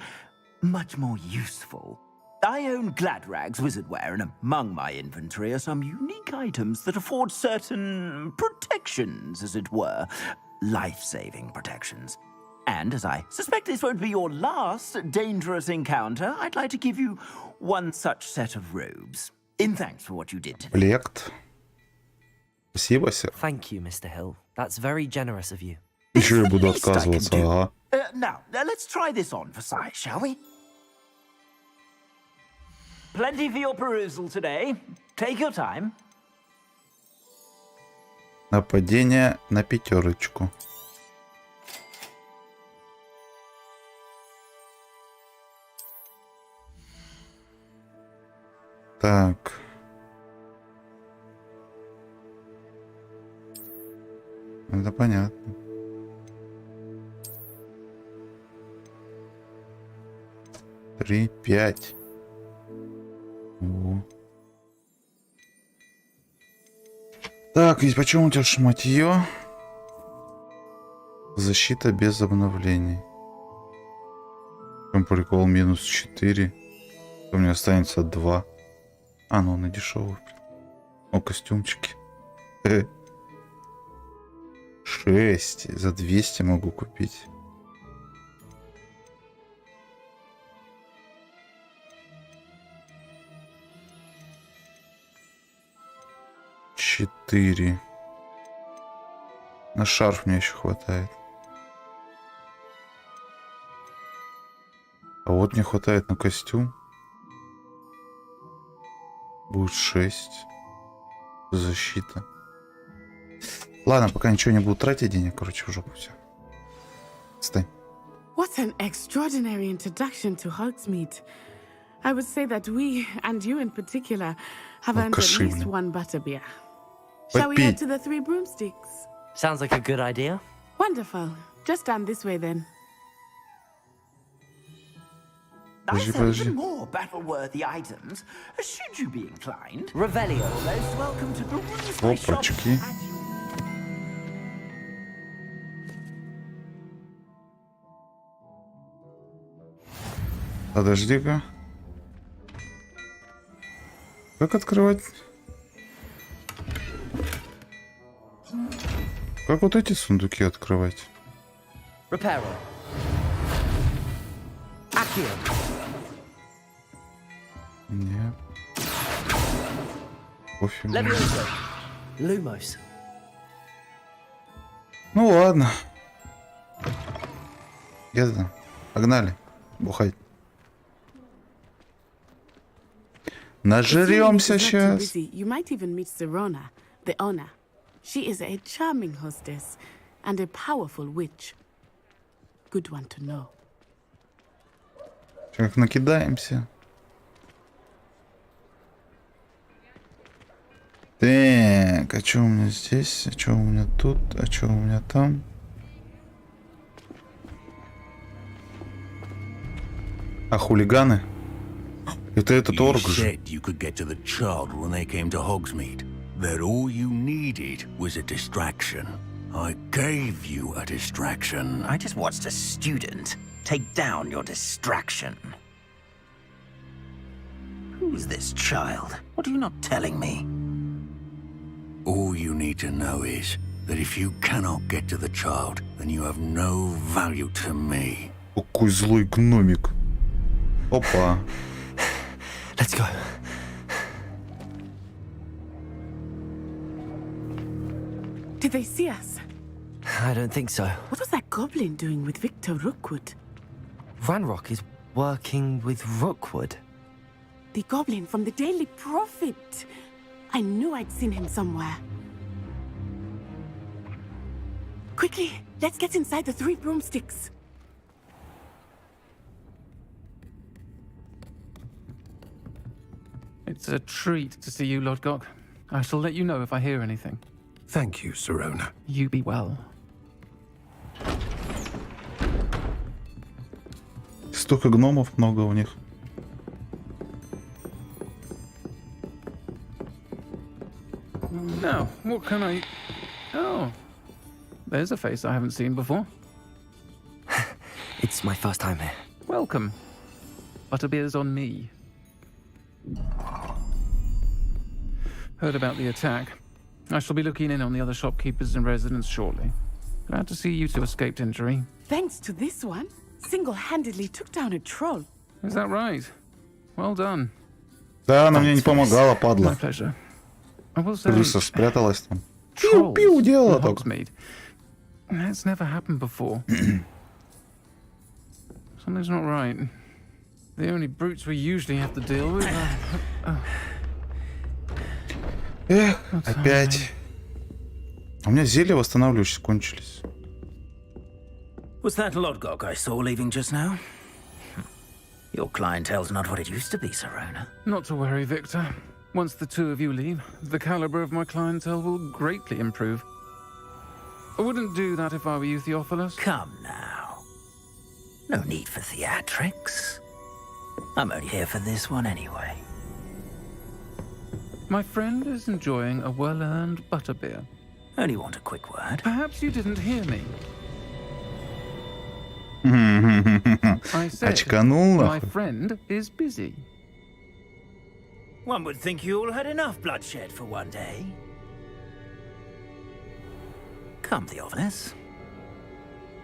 much more useful. I own Gladrag's wizardware, and among my inventory are some unique items that afford certain protections, as it were. Life-saving protections. And as I suspect this won't be your last dangerous encounter, I'd like to give you one such set of robes. In thanks for what you did today. Комплект. Спасибо, сэр. Thank you, Mr. Hill. That's very generous of you. Еще я буду отказываться, ага. Now, let's try this on for size, shall we? Plenty for your perusal today. Take your time. Нападение на 5. Так. Это понятно. Три, 5. О. Так, и почему у тебя шматье? Защита без обновлений. В чем прикол? Минус 4. У меня останется 2. А, ну на дешевый. О, костюмчики. 6. За 200 могу купить. Четыре. На шарф мне еще хватает. А вот не хватает на костюм. Будет 6. Защита. Ладно, пока ничего не буду тратить денег, короче, в жопу все. Стань. What an extraordinary introduction to Hogsmeade. I would say that we, and you in particular, have earned at least one butterbeer. Shall we head to the Three Broomsticks? Sounds like a good idea. Wonderful. Just stand this way then. I sell even more battle-worthy items, should you be inclined. Revelio. Most welcome to the shop. Опачки. Подожди-ка. Как открывать? Как вот эти сундуки открывать? Reparo. Accio. Нет. Кофе. Levioso. Lumos. Ну ладно. Ясно. Погнали. Бухать. Нажремся сейчас. You might even meet Serona, the owner. She is a charming hostess and a powerful witch. Good one to know. Как накидаемся. Так, а что у меня здесь? А что у меня тут? А что у меня там? А хулиганы? Это этот орк же. You could get to the child when they came to Hogsmeade. That all you needed was a distraction. I gave you a distraction. I just watched a student take down your distraction. Who's this child? What are you not telling me? All you need to know is that if you cannot get to the child, then you have no value to me. Какой злой гномик. Опа. Let's go. Did they see us? I don't think so. What was that goblin doing with Victor Rookwood? Ranrock is working with Rookwood. The goblin from the Daily Prophet. I knew I'd seen him somewhere. Quickly, let's get inside the 3 broomsticks. It's a treat to see you, Lodgok. I shall let you know if I hear anything. Thank you, Sirona. You be well. Столько гномов много у них. Now, what can I... Oh, there's a face I haven't seen before. It's my first time here. Welcome. Butterbeer's on me. Heard about the attack. I shall be looking in on the other shopkeepers and residents shortly. Glad to see you two escaped injury. Thanks to this one, single-handedly took down a troll. Is that right? Well done. Да, она мне не помогала, падла. My pleasure. I will say, Крыса спряталась там. trolls Пиу-пиу делала in только. Hogsmeade. That's never happened before. Something's not right. The only brutes we usually have to deal with are... Эх, опять. У меня зелья восстанавливающие кончились. Was that Lodgok I saw leaving just now? Your clientele's not what it used to be, Sirona. Not to worry, Victor. Once the two of you leave, the caliber of my clientele will greatly improve. I wouldn't do that if I were you, Theophilus. Come now. No need for theatrics. I'm only here for this one anyway. My friend is enjoying a well-earned butterbeer. Only want a quick word. Perhaps you didn't hear me. I said, Очканул, my нахуй. friend is busy. One would think you all had enough bloodshed for one day. Come, Theophilus.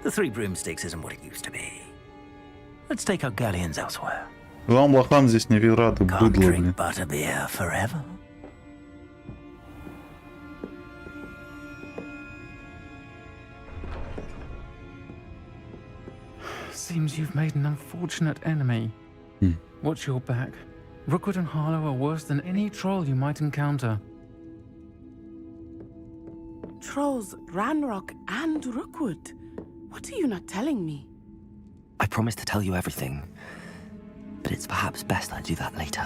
The 3 broomsticks isn't what it used to be. Let's take our galleons elsewhere. Вам, лохам, здесь не рады, Can't быдло, drink блин. butterbeer forever. Seems you've made an unfortunate enemy. Watch your back. Rookwood and Harlow are worse than any troll you might encounter. Trolls, Ranrock, and Rookwood. What are you not telling me? I promised to tell you everything, but it's perhaps best I do that later.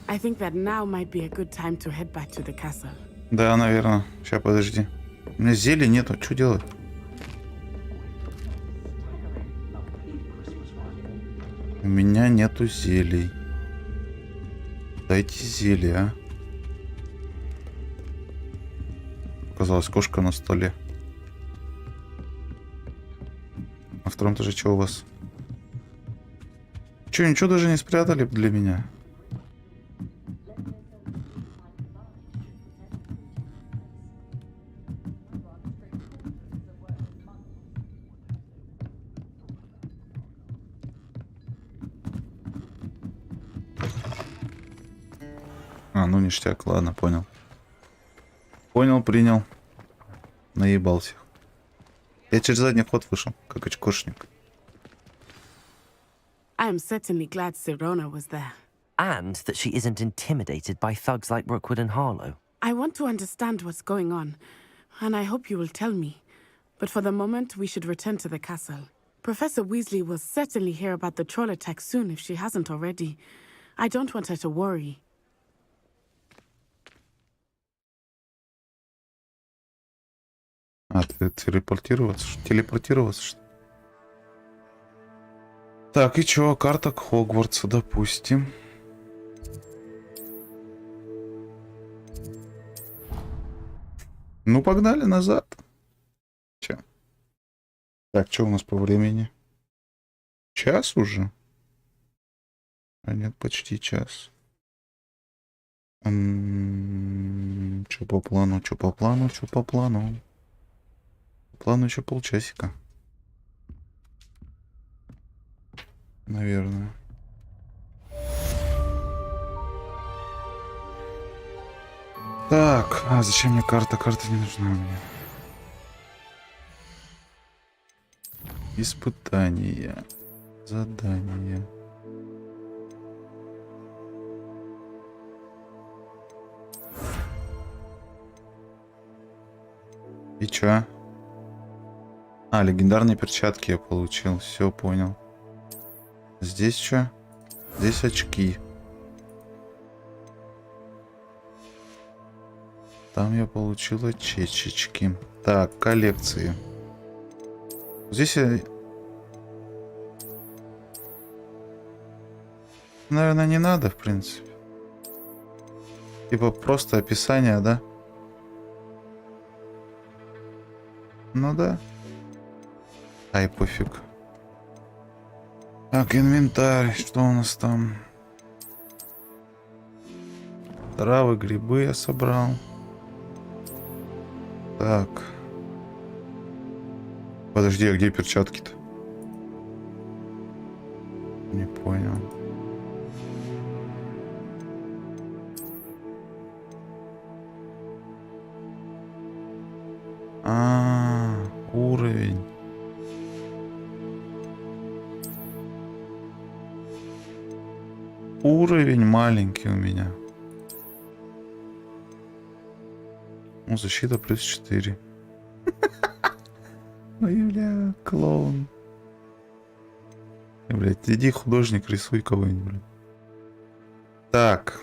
I think that now might be a good time to head back to the castle. Да, наверное. Сейчас, подожди. У меня зелья нету. Что делать? У меня нету зелий. Дайте зелья, а. Оказалось, кошка на столе. На втором этаже что у вас? Че, ничего даже не спрятали для меня? А, ну ништяк, ладно, понял. Понял, принял. Наебал всех. Я через задний ход вышел, как очкошник. I am certainly glad Sirona was there. And that she isn't intimidated by thugs like Rookwood and Harlow. I want to understand what's going on, and I hope you will tell me. But for the moment, we should return to the castle. Professor Weasley will certainly hear about the troll attack soon if she hasn't already. I don't want her to worry. А, ты телепортироваться? Телепортироваться, что ли? Так, и чё? Карта к Хогвартсу, допустим. Ну, погнали назад. Чё? Так, что у нас по времени? Час уже? А нет, почти час. Чё по плану, чё по плану, чё по плану? По плану еще полчасика. Наверное. Так, а зачем мне карта? Карта не нужна мне. Испытания. Задание. И чё? А, легендарные перчатки я получил. Все, понял. Здесь что? Здесь очки. Там я получил очечки. Так, коллекции. Здесь я... Наверное, не надо, в принципе. Типа просто описание, да? Ну да. Ай, пофиг. Так, инвентарь. Что у нас там? Травы, грибы я собрал. Так. Подожди, а где перчатки-то? Не понял. Уровень. Уровень маленький у меня. Ну, защита плюс 4. Ой, бля, клоун. Блядь, иди, художник, рисуй кого-нибудь, блядь. Так.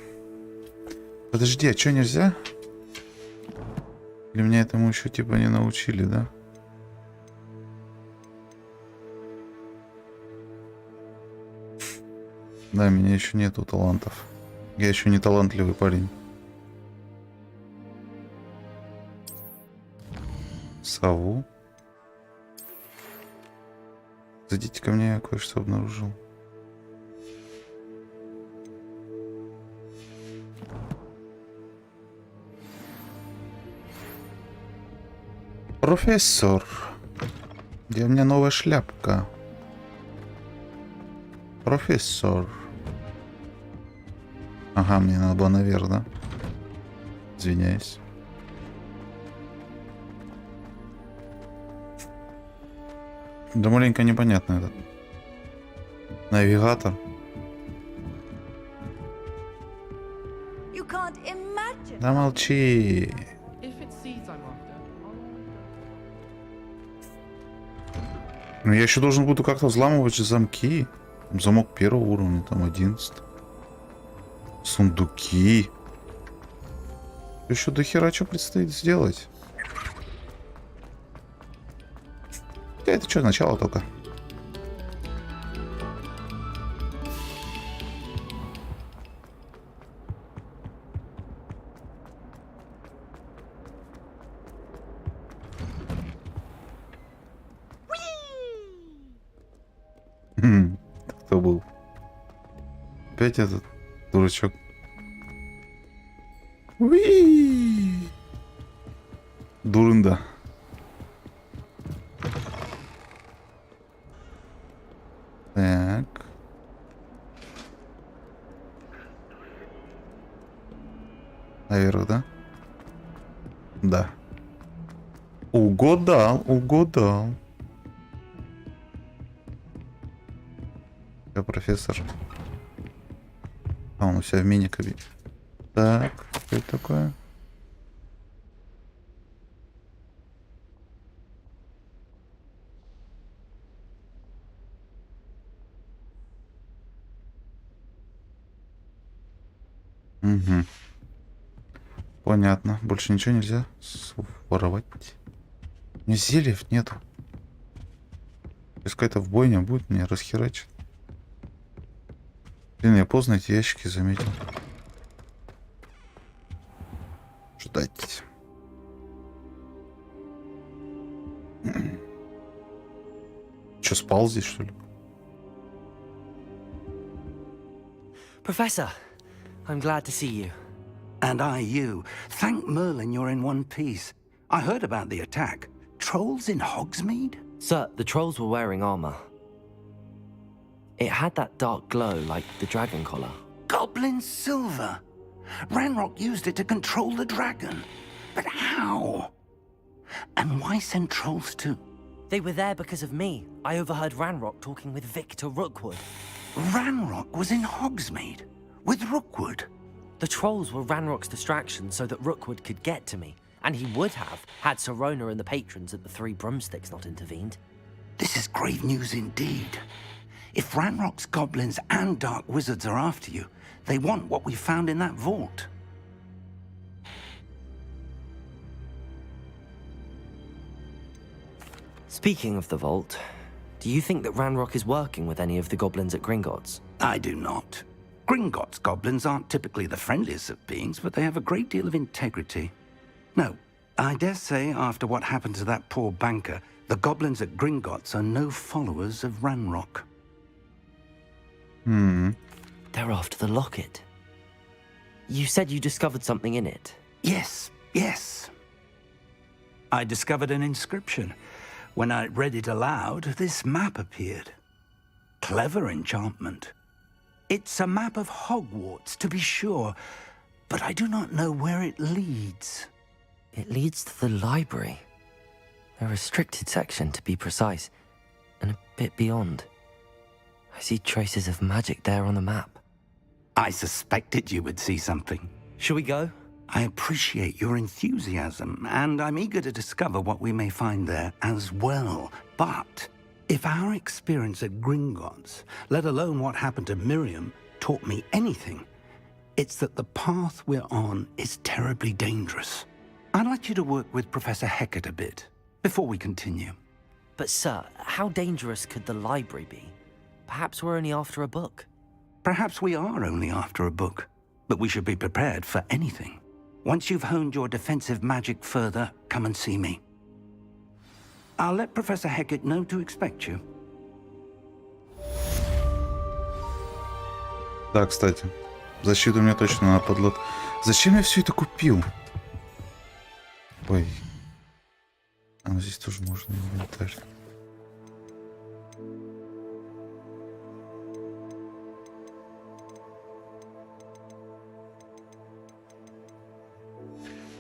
Подожди, а что нельзя? Или меня этому еще типа не научили, да? Да, у меня еще нету талантов. Я еще не талантливый парень. Сову. Зайдите ко мне, я кое-что обнаружил. Профессор. Где у меня новая шляпка? Профессор. Ага, мне надо было наверх, да? Извиняюсь. Да маленько непонятно этот. Навигатор. Да молчи. Ну я еще должен буду как-то взламывать же замки. Замок первого уровня, там 11. Сундуки. Еще до хера что предстоит сделать? Это что, начало только? Кто был? Опять этот дурачок. Уи! Дурында. Так. Наверх, да? Да. Угадал, угадал. Я профессор. А он у себя в мини-кабине. Так, что это такое? Угу. Понятно. Больше ничего нельзя воровать. У меня зельев нету. Если какая-то в бойня будет, меня расхерачит. Блин, я поздно эти ящики заметил. Ждать. Че, спал здесь, что ли? Professor, I'm glad to see you. And I you. Thank Merlin you're in one piece. I heard about the attack. Trolls in Hogsmeade? Sir, the trolls were wearing armor. It had that dark glow like the dragon collar. Goblin silver. Ranrock used it to control the dragon. But how? And why send trolls too? They were there because of me. I overheard Ranrock talking with Victor Rookwood. Ranrock was in Hogsmeade with Rookwood. The trolls were Ranrock's distraction so that Rookwood could get to me. And he would have, had Sirona and the patrons at the Three Broomsticks not intervened. This is grave news indeed. If Ranrock's goblins and dark wizards are after you, they want what we found in that vault. Speaking of the vault, do you think that Ranrock is working with any of the goblins at Gringotts? I do not. Gringotts goblins aren't typically the friendliest of beings, but they have a great deal of integrity. No, I dare say after what happened to that poor banker, the goblins at Gringotts are no followers of Ranrock. They're after the locket. You said you discovered something in it. Yes, yes. I discovered an inscription. When I read it aloud, this map appeared. Clever enchantment. It's a map of Hogwarts, to be sure, but I do not know where it leads. It leads to the library. A restricted section, to be precise, and a bit beyond. I see traces of magic there on the map. I suspected you would see something. Shall we go? I appreciate your enthusiasm, and I'm eager to discover what we may find there as well. But if our experience at Gringotts, let alone what happened to Miriam, taught me anything, it's that the path we're on is terribly dangerous. I'd like you to work with Professor Hecat a bit before we continue. But sir, how dangerous could the library be? Perhaps we're only after a book. Perhaps we are only after a book, but we should be prepared for anything. Once you've honed your defensive magic further, come and see me. I'll let Professor Hecat know to expect you. Да, кстати. Защиту мне точно надо подлот. Зачем я все это купил? Ой. А ну здесь тоже можно инвентарь.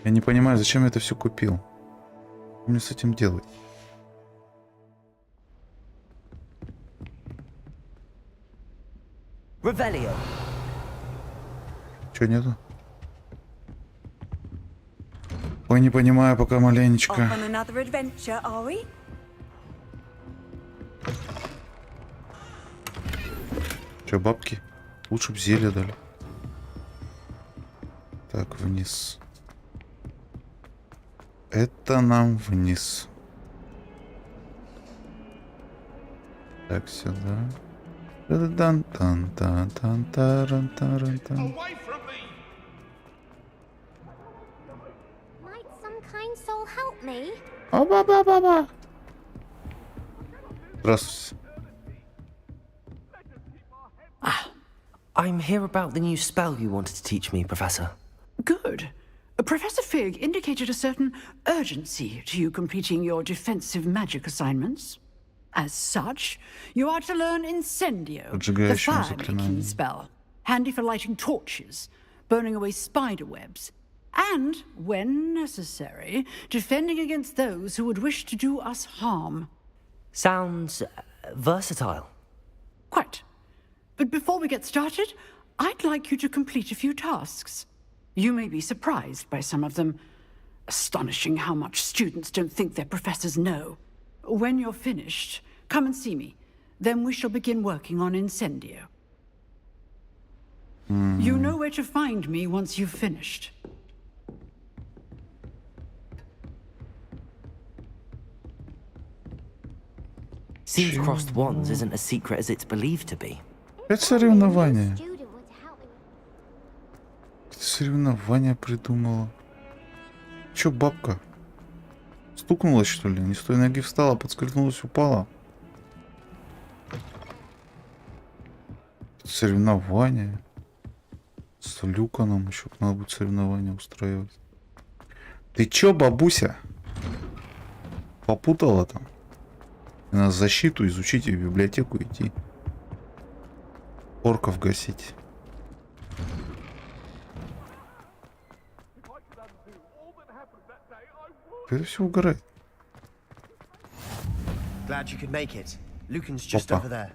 Я не понимаю, зачем я это все купил. Что мне с этим делать? Revelio. Чё нету? Ой, не понимаю пока маленечко. Off on another adventure, are we? Чё, бабки? Лучше б зелье дали. Так, вниз. Это нам вниз. Так, сюда. Та-да-дан-тан-тан-тан-таран-таран-тан. Might some kind soul help me? Оба-ба-ба-ба. Здравствуйте. I'm here about the new spell you wanted to teach me, Professor. Good. Professor Fig indicated a certain urgency to you completing your defensive magic assignments. As such, you are to learn Incendio, the fire-making spell, handy for lighting torches, burning away spider webs, and, when necessary, defending against those who would wish to do us harm. Sounds versatile. Quite. But before we get started, I'd like you to complete a few tasks. You may be surprised by some of them. Astonishing how much students don't think their professors know. When you're finished, come and see me. Then we shall begin working on Incendio. You know where to find me once you've finished. Seems crossed wands isn't as secret as it's believed to be. Это соревнование. Соревнование придумала. Чё, бабка? Стукнулась, что ли? Не с той ноги встала, подскользнулась, упала. Соревнование. С Люканом еще надо будет соревнования устраивать. Ты чё, бабуся? Попутала там? Надо защиту изучить и в библиотеку идти. Орков гасить. Это все угорает. glad you could make it. Lucan's just over there.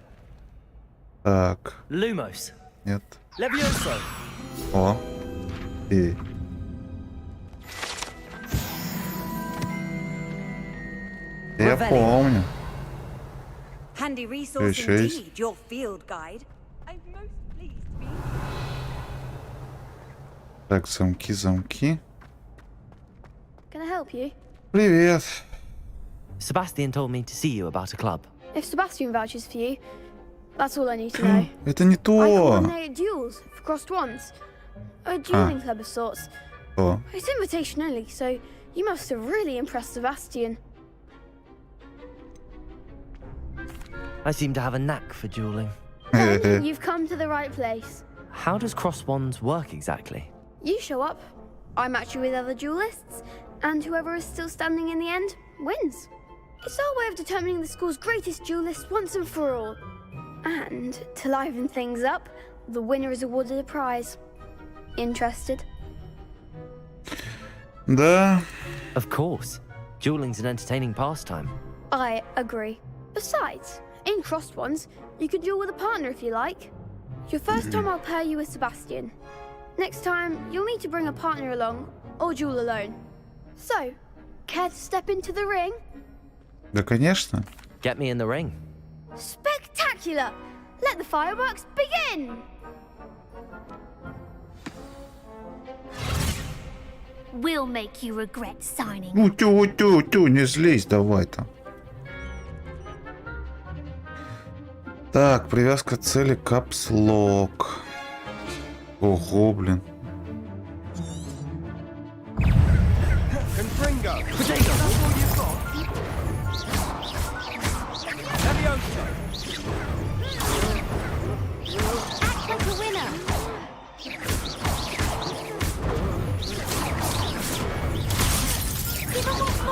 Так. Lumos. Нет. Levioso. О. И. Я помню. Handy resource indeed, your field guide. I'm most pleased to be. Так, замки. Can I help you? Привет. Sebastian told me to see you about a club. If Sebastian vouches for you, that's all I need to know. Это не I то. coordinate duels for crossed ones. A dueling club of sorts. О. It's invitation only, so you must have really impressed Sebastian. I seem to have a knack for dueling. Then you've come to the right place. How does crossed wands work exactly? You show up, I match you with other duelists, and whoever is still standing in the end wins. It's our way of determining the school's greatest duelist once and for all. And to liven things up, the winner is awarded a prize. Interested? Да. Of course. Dueling's an entertaining pastime. I agree. Besides, in crossed ones, you can duel with a partner if you like. Your first time I'll pair you with Sebastian. Next time, you'll need to bring a partner along, or duel alone. So, care to step into the ring? Да, конечно. Get me in the ring. Spectacular! Let the fireworks begin! We'll make you regret signing. Тю, не злись, давай там. Так, привязка цели капслок. Ого, блин.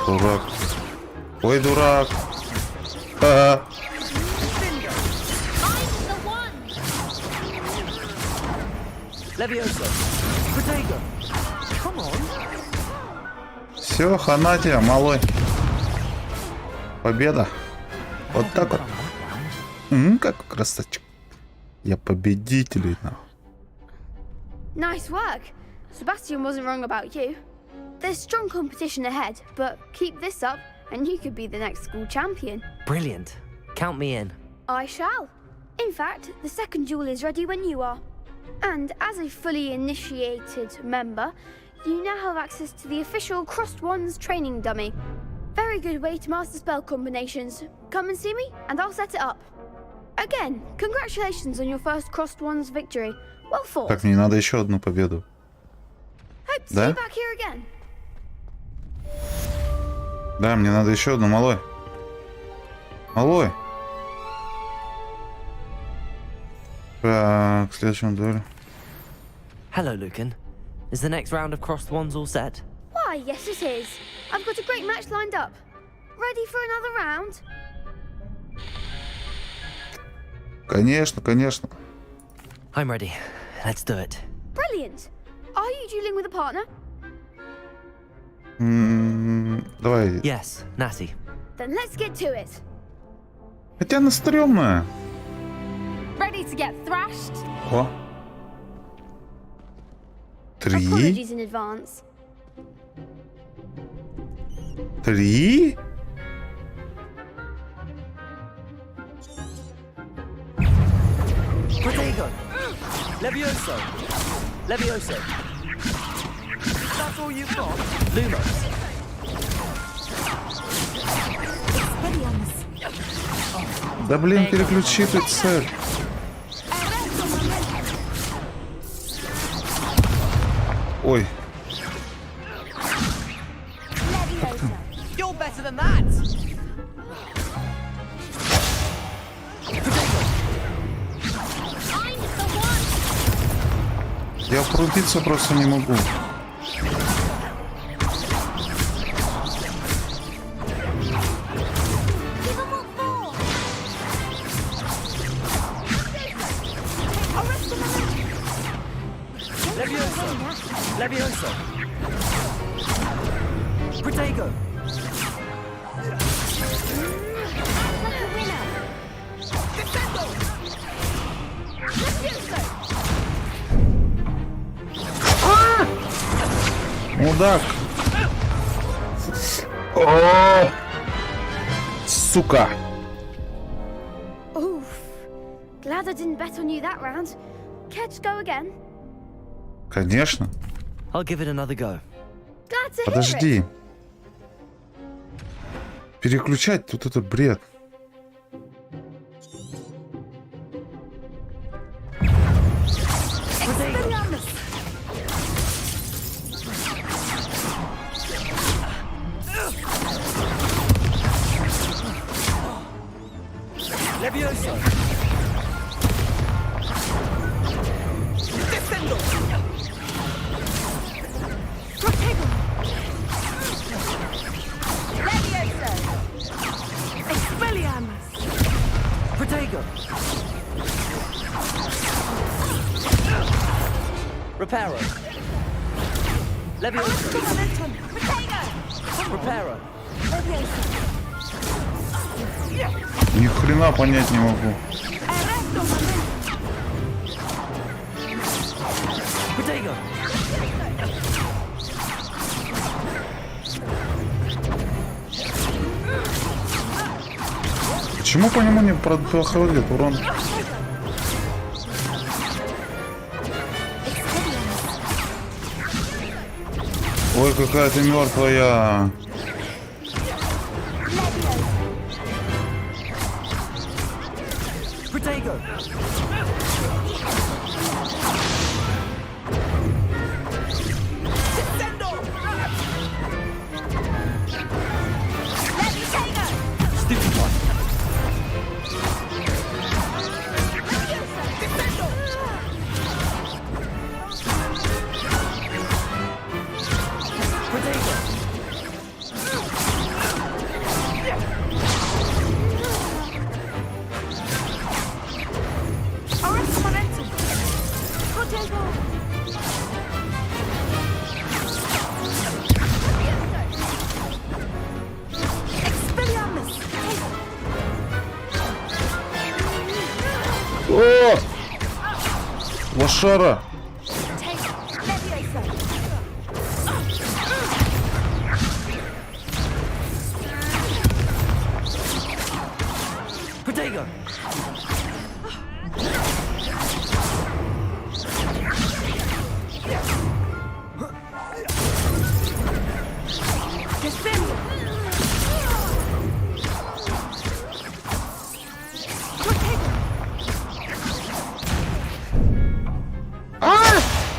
Дурак. Ой, дурак. Levioso. Protego. Come on. Все, хана тебе, малой. Победа. Вот так вот. Как красавчик. Я победитель. Nice work. Sebastian wasn't wrong about you. There's strong competition ahead, but keep this up and you could be the next school champion. Brilliant. Count me in. I shall. In fact, the second duel is ready when you are. And as a fully initiated member, you now have access to the official Crossed Wands training dummy. Very good way to master spell combinations. Come and see me, and I'll set it up. Again, congratulations on your first Crossed Wands victory. Well fought. Так, мне надо еще одну победу. Hope to see you back here again. Да, мне надо еще одну, малой. Малой. Так, следующему дуэль. Hello, Lucan. Is the next round of crossed wands all set? Why, yes it is. I've got a great match lined up. Ready for another round? Конечно, конечно. I'm ready. Let's do it. Brilliant. Are you dueling with a partner? Давай. Yes, Natty. Then let's get to it. Хотя она стрёмная. Ready to get thrashed? О. 3. Apologies in advance. 3. Protego. Levioso. Levioso. That's all you've got? Lumos. Да блин, переключи тут цель. Ой. You're better than that. Я врубиться просто не могу. Levioso. Protego. Мудак! О! Сука! Oof. Glad I didn't bet on you that round. Care to go again? Конечно. I'll give it another go. Glad to hear it. Подожди. Переключать тут это бред. Levioso. Descendo. Protego. Levioso. Expelliarmus. Protego. Reparo. Levioso. Protego. Reparo. Levioso. Ни хрена понять не могу. Protego. Почему по нему не проходит урон? Ой, какая ты мертвая. Protego. Stupid one. Protego. О! Лошара! Protego.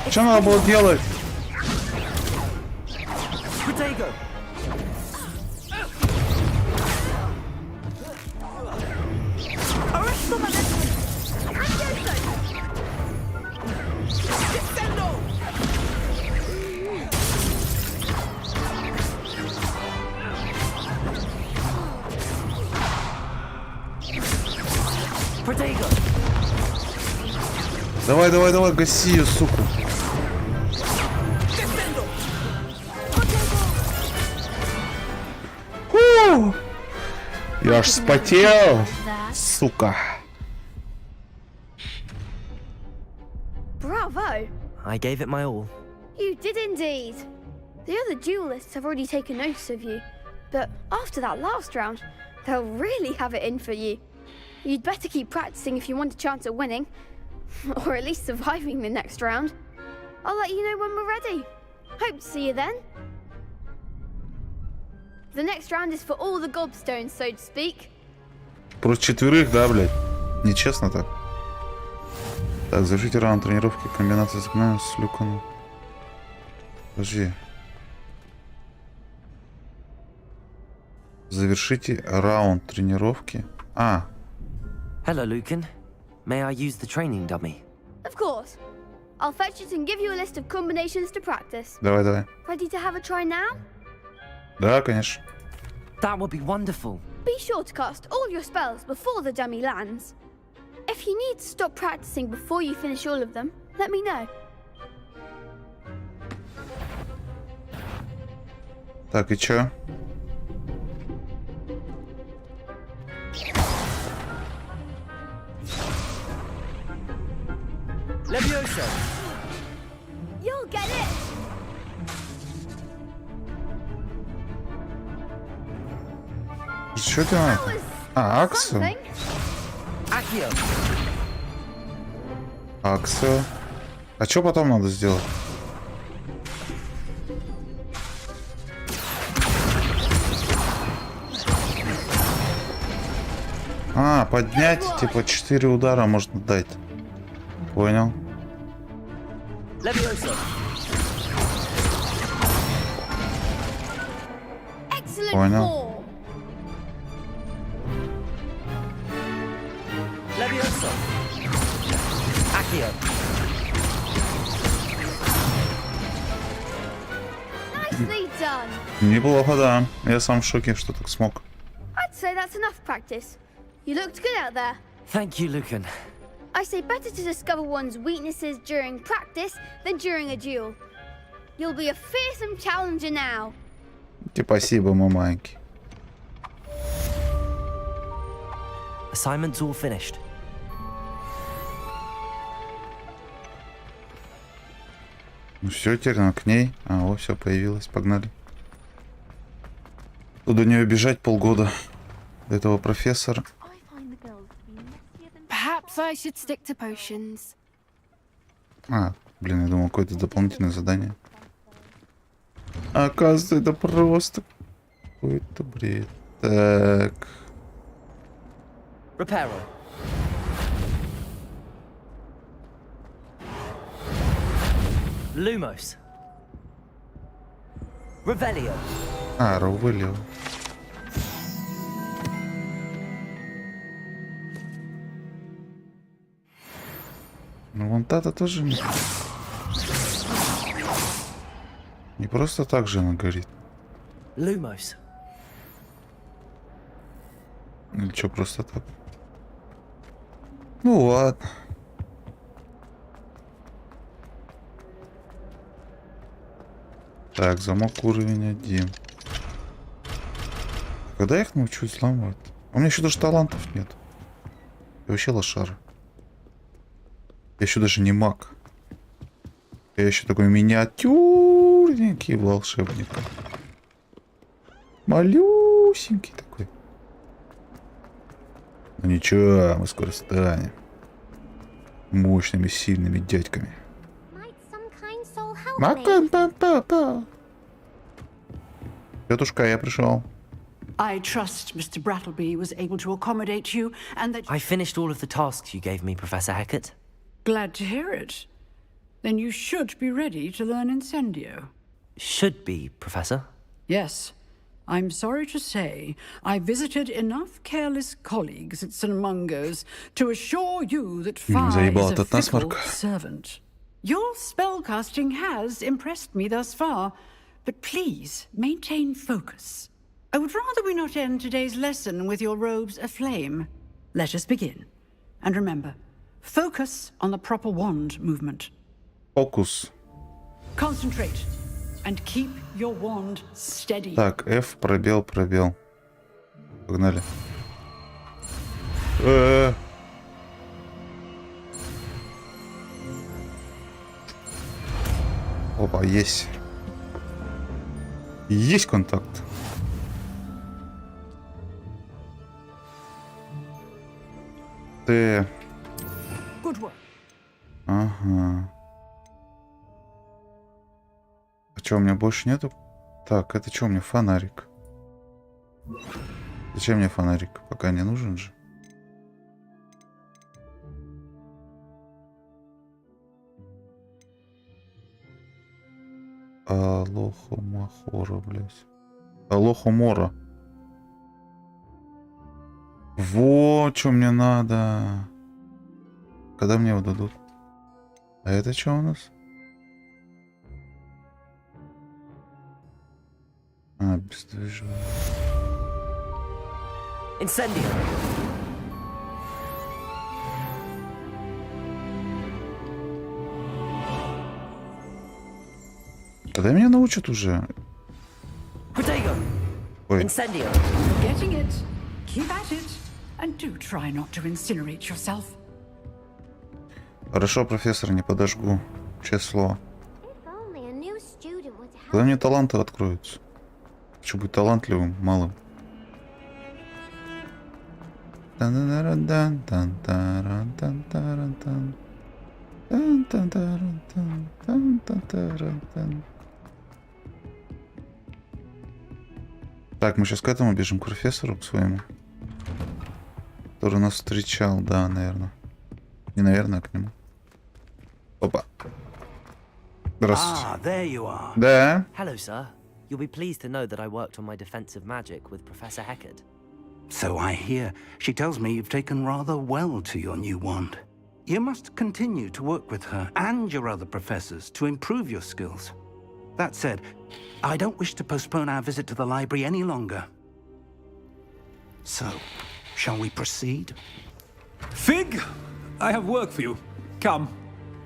Что надо было делать? Protego. Protego. Давай, давай, давай, гаси ее, суку. Фу! Я аж вспотел, сука. Bravo! I gave it my all. You did indeed. The other duelists have already taken notice of you, but after that last round, they'll really have it in for you. You'd better keep practicing if you want a chance at winning, or at least surviving the next round. I'll let you know when we're ready. Hope to see you then. The next round is for all the gobstones, so to speak. Против четверых, да, блядь? Нечестно так. Так, завершите раунд тренировки, комбинация заклинаний с люком. Подожди. Завершите раунд тренировки. А. Hello, Lucan. May I use the training dummy? Of course. I'll fetch it and give you a list of combinations to practice. Давай, давай. Ready to have a try now? Да, конечно. That would be wonderful. Be sure to cast all your spells before the dummy lands. If you need to stop practicing before you finish all of them, let me know. Так, и чё? Levioso. You'll get it! Что ты надо? А, Аксу? Accio. Аксу. А что потом надо сделать? А, поднять, типа 4 удара можно дать. Понял. Levioso. Excellent Понял. form. Levioso. Accio. Nicely done. Неплохо, да. Я сам в шоке, что так смог. I'd say that's enough practice. You looked good out there. Thank you, Lucan. I say better to discover one's weaknesses during practice than during a duel. You'll be a fearsome challenger now. Спасибо, маманьки. Assignment's all finished. Ну все, теперь надо к ней. А, вот все, появилось. Погнали. До нее бежать полгода. До этого профессора. Perhaps I should stick to potions. А, блин, я думал, какое-то дополнительное задание. А оказывается, это просто какой-то бред. Так. Reparo. Lumos. Revelio. А, Ровелио. Ну, вон та-то тоже не просто так же она горит. Lumos. Или что, просто так? Ну ладно. Так, замок уровень 1. Когда я их научусь взламывать? У меня еще даже талантов нет. Я вообще лошара. Я еще даже не маг. Я еще такой миниатюрненький волшебник. Малюсенький такой. Ну ничего, мы скоро станем мощными, сильными дядьками. Тетушка, я пришел. I trust Mr. Brattleby was able to accommodate you and that... I finished all of the tasks you gave me, Professor Hecat. Glad to hear it. Then you should be ready to learn Incendio. Should be, Professor. Yes. I'm sorry to say, I visited enough careless colleagues at St. Mungo's to assure you that fire is a fickle servant. Your spellcasting has impressed me thus far, but please maintain focus. I would rather we not end today's lesson with your robes aflame. Let us begin. And remember, focus on the proper wand movement. Фокус. Concentrate and keep your wand steady. Так, F, пробел, пробел. Погнали. Опа, есть. Есть контакт. Ты... Good work. Ага. А что, у меня больше нету? Так, это что, у меня фонарик? Зачем мне фонарик? Пока не нужен же. Алохомахора, блядь. Алохомора. Вот что мне надо. Когда мне его дадут? А это что у нас? А, бесдвижение. Incendio. Когда меня научат уже? Protego. Ой. Incendio. You're getting it. Keep at it. And do try not to incinerate yourself. Хорошо, профессор, не подожгу. Честное слово. Когда мне таланты откроются? Хочу быть талантливым, малым. Так, мы сейчас к этому бежим, к профессору, к своему. Который нас встречал, да, наверное. Не наверное, а к нему. Опа. Здравствуйте. Ah, there you are. Да. Hello, sir. You'll be pleased to know that I worked on my defensive magic with Professor Heckard. So I hear. She tells me you've taken rather well to your new wand. You must continue to work with her and your other professors to improve your skills. That said, I don't wish to postpone our visit to the library any longer. So, shall we proceed? Fig! I have work for you. Come.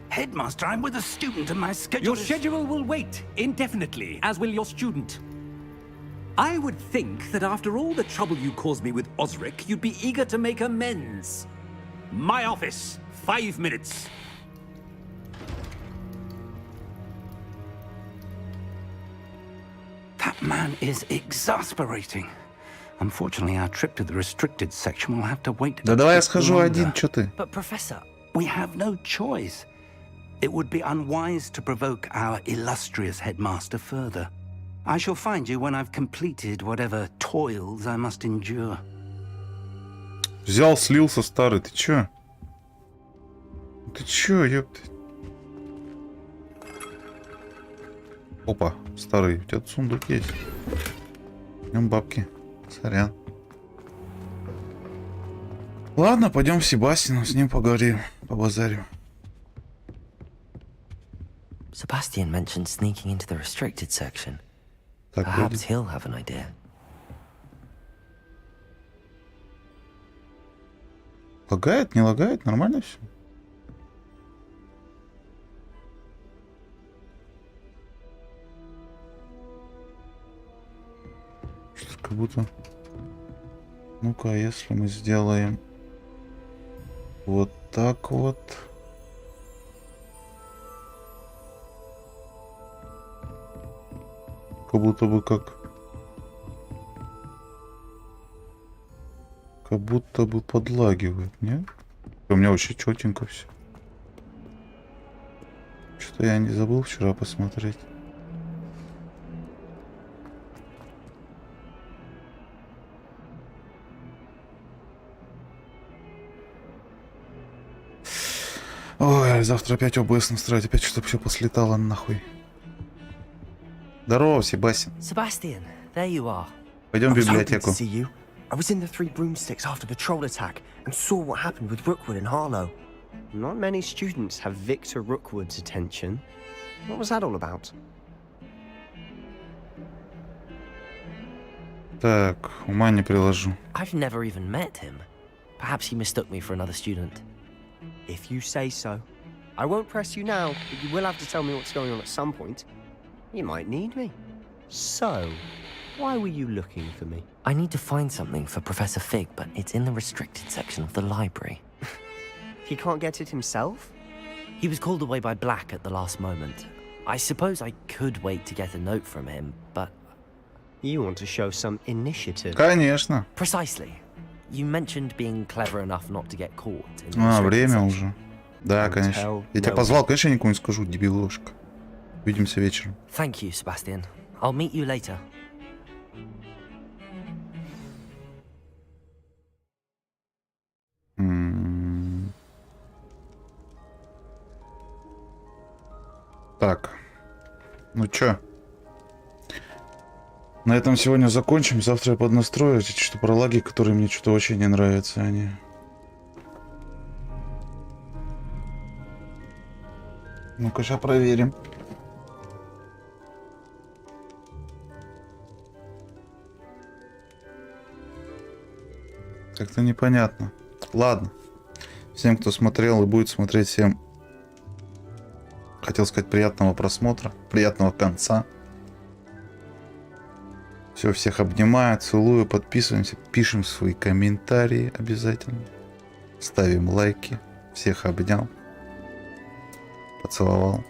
Headmaster, I'm with a student and my schedule Your schedule will wait indefinitely, as will your student. I would think that after all the trouble you caused me with Osric, you'd be eager to make amends. My office, 5 minutes. That man is exasperating. Unfortunately, our trip to the restricted section will have to wait. Да давай я схожу один, чё ты? But Professor, we have no choice. It would be unwise to provoke our illustrious headmaster further. I shall find you when I've completed whatever toils I must endure. Взял, слился, старый, ты чё? Ты чё, ёпты? Опа, старый, у тебя тут сундук есть. В нем бабки. Сорян. Ладно, пойдем в Себастину, с ним поговорим, побазарим. Sebastian mentioned sneaking into the restricted section. Так, perhaps he'll have an idea. Лагает, не лагает, нормально все? Что-то как будто... Ну-ка, если мы сделаем вот так вот... Как будто бы как будто бы подлагивает, нет? У меня вообще четенько все. Что-то я не забыл вчера посмотреть. Ой, завтра опять ОБС настраивать, опять чтобы все послетало нахуй. Здорово, Себастьян. Sebastian, there you are. Пойдем в библиотеку. I was in the Three Broomsticks after the troll attack and saw what happened with Rookwood and Harlow. Not many students have Victor Rookwood's attention. What was that all about? Так, ума не приложу. I've never even met him. Perhaps he mistook me for another student. If you say so. I won't press you now, but you will have to tell me what's going on at some point. You might need me. So, why were you looking for me? I need to find something for Professor Fig, but it's in the restricted section of the library. He can't get it himself? He was called away by Black at the last moment. I suppose I could wait to get a note from him, but... You want to show some initiative. Конечно. Precisely. You mentioned being clever enough not to get caught. Время уже. Да, конечно. Я тебя позвал, конечно, я никому не скажу, дебилошка. Увидимся вечером. Thank you, Sebastian. I'll meet you later. Так. Ну чё? На этом сегодня закончим. Завтра я поднастрою что-то про лаги, которые мне что-то очень не нравятся. Они. Ну-ка, сейчас проверим. Как-то непонятно. Ладно. Всем, кто смотрел и будет смотреть, всем хотел сказать приятного просмотра, приятного конца. Все, всех обнимаю, целую, подписываемся, пишем свои комментарии обязательно. Ставим лайки. Всех обнял. поцеловал.